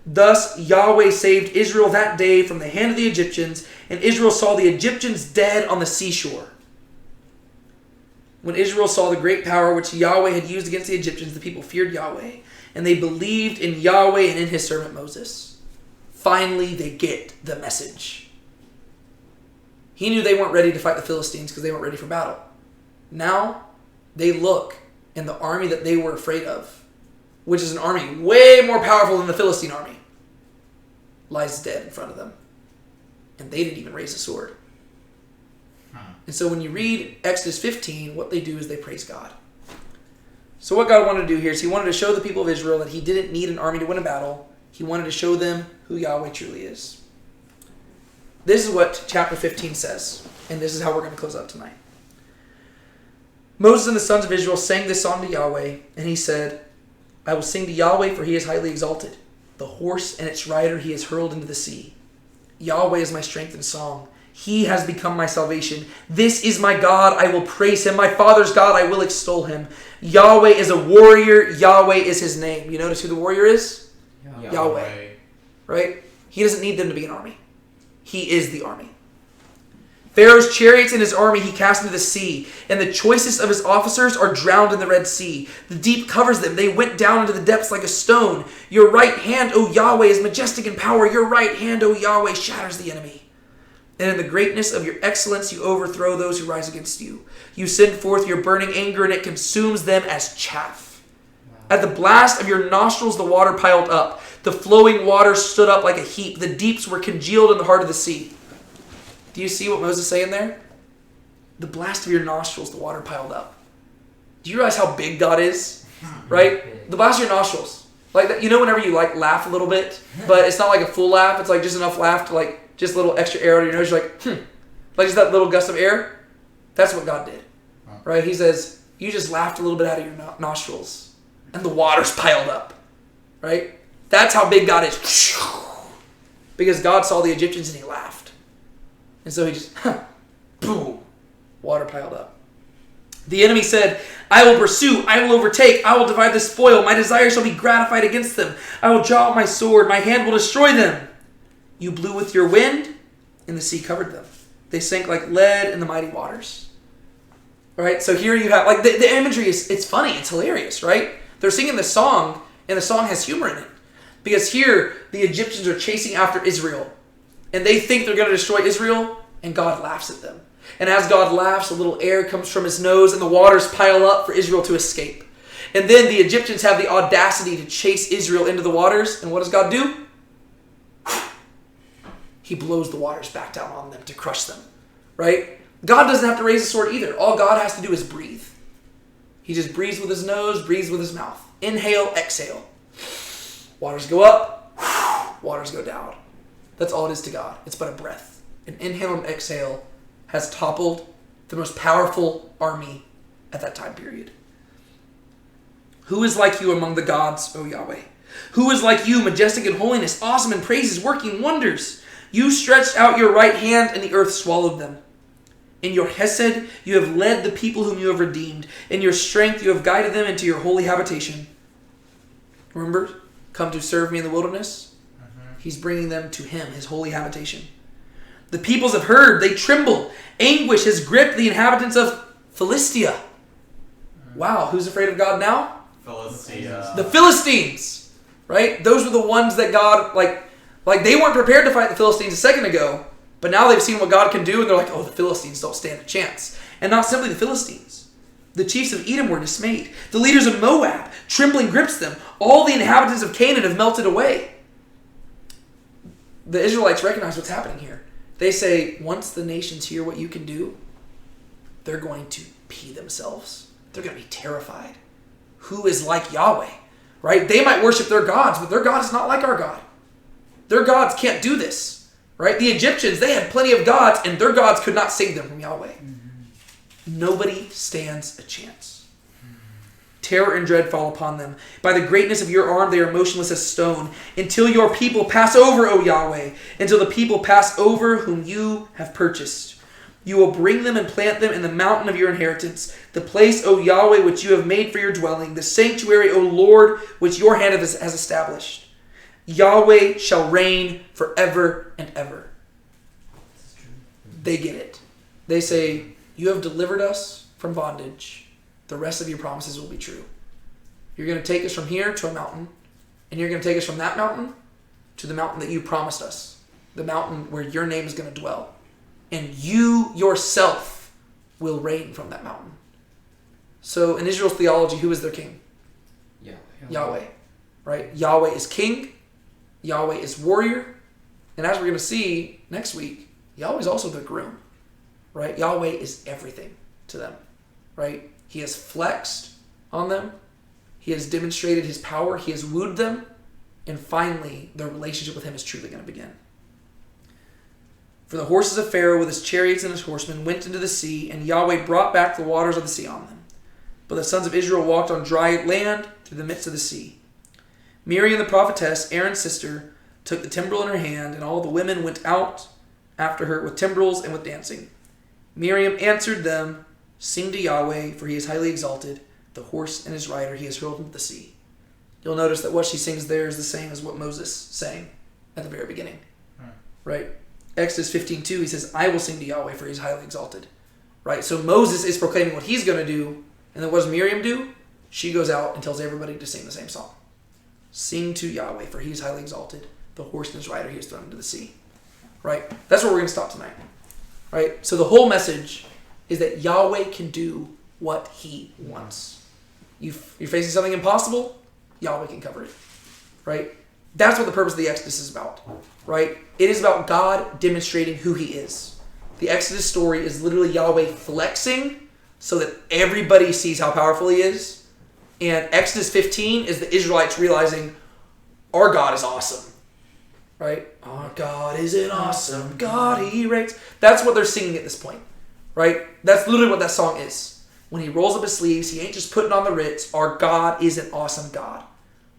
Thus Yahweh saved Israel that day from the hand of the Egyptians, and Israel saw the Egyptians dead on the seashore. When Israel saw the great power which Yahweh had used against the Egyptians, the people feared Yahweh, and they believed in Yahweh and in his servant Moses. Finally, they get the message. He knew they weren't ready to fight the Philistines because they weren't ready for battle. Now, they look, and the army that they were afraid of, which is an army way more powerful than the Philistine army, lies dead in front of them. And they didn't even raise a sword. And so when you read Exodus 15, what they do is they praise God. So what God wanted to do here is he wanted to show the people of Israel that he didn't need an army to win a battle. He wanted to show them who Yahweh truly is. This is what chapter 15 says. And this is how we're going to close out tonight. Moses and the sons of Israel sang this song to Yahweh, and he said, I will sing to Yahweh, for he is highly exalted. The horse and its rider he has hurled into the sea. Yahweh is my strength and song. He has become my salvation. This is my God, I will praise him. My father's God, I will extol him. Yahweh is a warrior. Yahweh is his name. You notice who the warrior is? Yahweh. Right? He doesn't need them to be an army. He is the army. Pharaoh's chariots and his army he cast into the sea, and the choicest of his officers are drowned in the Red Sea. The deep covers them. They went down into the depths like a stone. Your right hand, O Yahweh, is majestic in power. Your right hand, O Yahweh, shatters the enemy. And in the greatness of your excellence, you overthrow those who rise against you. You send forth your burning anger, and it consumes them as chaff. At the blast of your nostrils, the water piled up. The flowing waters stood up like a heap. The deeps were congealed in the heart of the sea. Do you see what Moses is saying there? The blast of your nostrils, the water piled up. Do you realize how big God is? right? The blast of your nostrils. Like that, whenever you like laugh a little bit, but it's not like a full laugh, it's like just enough laugh to like just a little extra air out of your nose. You're like, like just that little gust of air. That's what God did, right? He says, you just laughed a little bit out of your nostrils and the waters piled up, right? That's how big God is. Because God saw the Egyptians and he laughed. And so he just, boom, water piled up. The enemy said, I will pursue, I will overtake, I will divide the spoil. My desire shall be gratified against them. I will draw out my sword, my hand will destroy them. You blew with your wind, and the sea covered them. They sank like lead in the mighty waters. All right, so here you have, like, the imagery it's funny, it's hilarious, right? They're singing this song, and the song has humor in it. Because here, the Egyptians are chasing after Israel, and they think they're going to destroy Israel, and God laughs at them. And as God laughs, a little air comes from his nose, and the waters pile up for Israel to escape. And then the Egyptians have the audacity to chase Israel into the waters, and what does God do? He blows the waters back down on them to crush them, right? God doesn't have to raise a sword either. All God has to do is breathe. He just breathes with his nose, breathes with his mouth. Inhale, exhale. Waters go up, waters go down. That's all it is to God. It's but a breath. An inhale and exhale has toppled the most powerful army at that time period. Who is like you among the gods, O Yahweh? Who is like you, majestic in holiness, awesome in praises, working wonders? You stretched out your right hand, and the earth swallowed them. In your hesed, you have led the people whom you have redeemed. In your strength, you have guided them into your holy habitation. Remember, come to serve me in the wilderness? He's bringing them to him, his holy habitation. The peoples have heard, they tremble. Anguish has gripped the inhabitants of Philistia. Wow, who's afraid of God now? Philistia. The Philistines, right? Those were the ones that God, like they weren't prepared to fight the Philistines a second ago, but now they've seen what God can do, and they're like, oh, the Philistines don't stand a chance. And not simply the Philistines. The chiefs of Edom were dismayed. The leaders of Moab, trembling grips them. All the inhabitants of Canaan have melted away. The Israelites recognize what's happening here. They say, once the nations hear what you can do, they're going to pee themselves. They're going to be terrified. Who is like Yahweh? Right? They might worship their gods, but their God is not like our God. Their gods can't do this. Right? The Egyptians, they had plenty of gods, and their gods could not save them from Yahweh. Nobody stands a chance. Terror and dread fall upon them. By the greatness of your arm, they are motionless as stone. Until your people pass over, O Yahweh. Until the people pass over whom you have purchased. You will bring them and plant them in the mountain of your inheritance. The place, O Yahweh, which you have made for your dwelling. The sanctuary, O Lord, which your hand has established. Yahweh shall reign forever and ever. They get it. They say, you have delivered us from bondage. The rest of your promises will be true. You're going to take us from here to a mountain, and you're going to take us from that mountain to the mountain that you promised us, the mountain where your name is going to dwell. And you yourself will reign from that mountain. So in Israel's theology, who is their king? Yahweh. Right? Yahweh is king. Yahweh is warrior. And as we're going to see next week, Yahweh is also their groom. Right? Yahweh is everything to them. Right? He has flexed on them. He has demonstrated his power. He has wooed them. And finally, their relationship with him is truly going to begin. For the horses of Pharaoh with his chariots and his horsemen went into the sea, and Yahweh brought back the waters of the sea on them. But the sons of Israel walked on dry land through the midst of the sea. Miriam the prophetess, Aaron's sister, took the timbrel in her hand, and all the women went out after her with timbrels and with dancing. Miriam answered them, sing to Yahweh, for he is highly exalted. The horse and his rider he has hurled into the sea. You'll notice that what she sings there is the same as what Moses sang at the very beginning. Right? Exodus 15:2, he says, I will sing to Yahweh, for he is highly exalted. Right? So Moses is proclaiming what he's going to do, and then what does Miriam do? She goes out and tells everybody to sing the same song. Sing to Yahweh, for he is highly exalted. The horse and his rider he has thrown into the sea. Right? That's where we're going to stop tonight. Right? So the whole message is that Yahweh can do what he wants. You're facing something impossible, Yahweh can cover it. Right? That's what the purpose of the Exodus is about. Right? It is about God demonstrating who he is. The Exodus story is literally Yahweh flexing so that everybody sees how powerful he is. And Exodus 15 is the Israelites realizing our God is awesome. Right? Our God is an awesome God, he reigns. That's what they're singing at this point. Right? That's literally what that song is. When he rolls up his sleeves, he ain't just putting on the Ritz. Our God is an awesome God.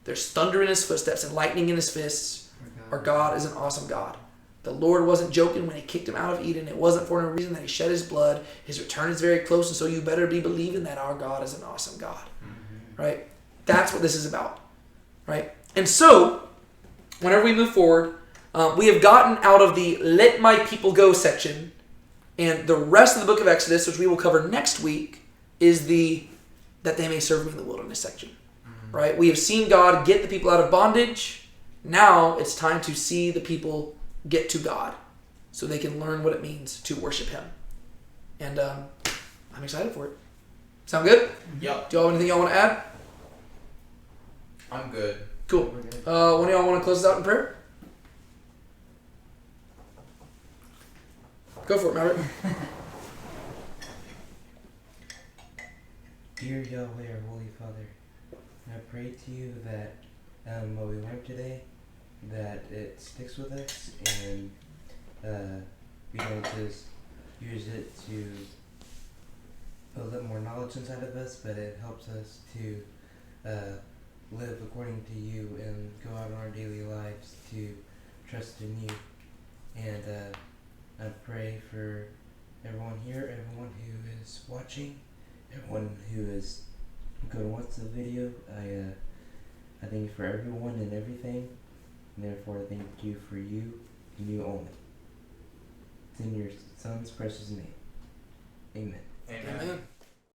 There's thunder in his footsteps and lightning in his fists. Our God is an awesome God. The Lord wasn't joking when he kicked him out of Eden. It wasn't for no reason that he shed his blood. His return is very close, and so you better be believing that our God is an awesome God. Right? That's what this is about. Right? And so, whenever we move forward, we have gotten out of the let my people go section, and the rest of the book of Exodus, which we will cover next week, is the that they may serve me in the wilderness section. Right? We have seen God get the people out of bondage. Now it's time to see the people get to God so they can learn what it means to worship him. And I'm excited for it. Sound good? Yep. Do y'all have anything y'all want to add? I'm good. Cool. One of y'all want to close us out in prayer? Go for it, Maverick. Dear Yahweh, our Holy Father, I pray to you that what we learned today, that it sticks with us and we don't just use it to put a little more knowledge inside of us, but it helps us to live according to you and go out in our daily lives to trust in you. And I pray for everyone here, everyone who is watching, everyone who is going to watch the video. I thank you for everyone and everything, and therefore I thank you for you and you only. It's in your Son's precious name. Amen. Amen. Amen.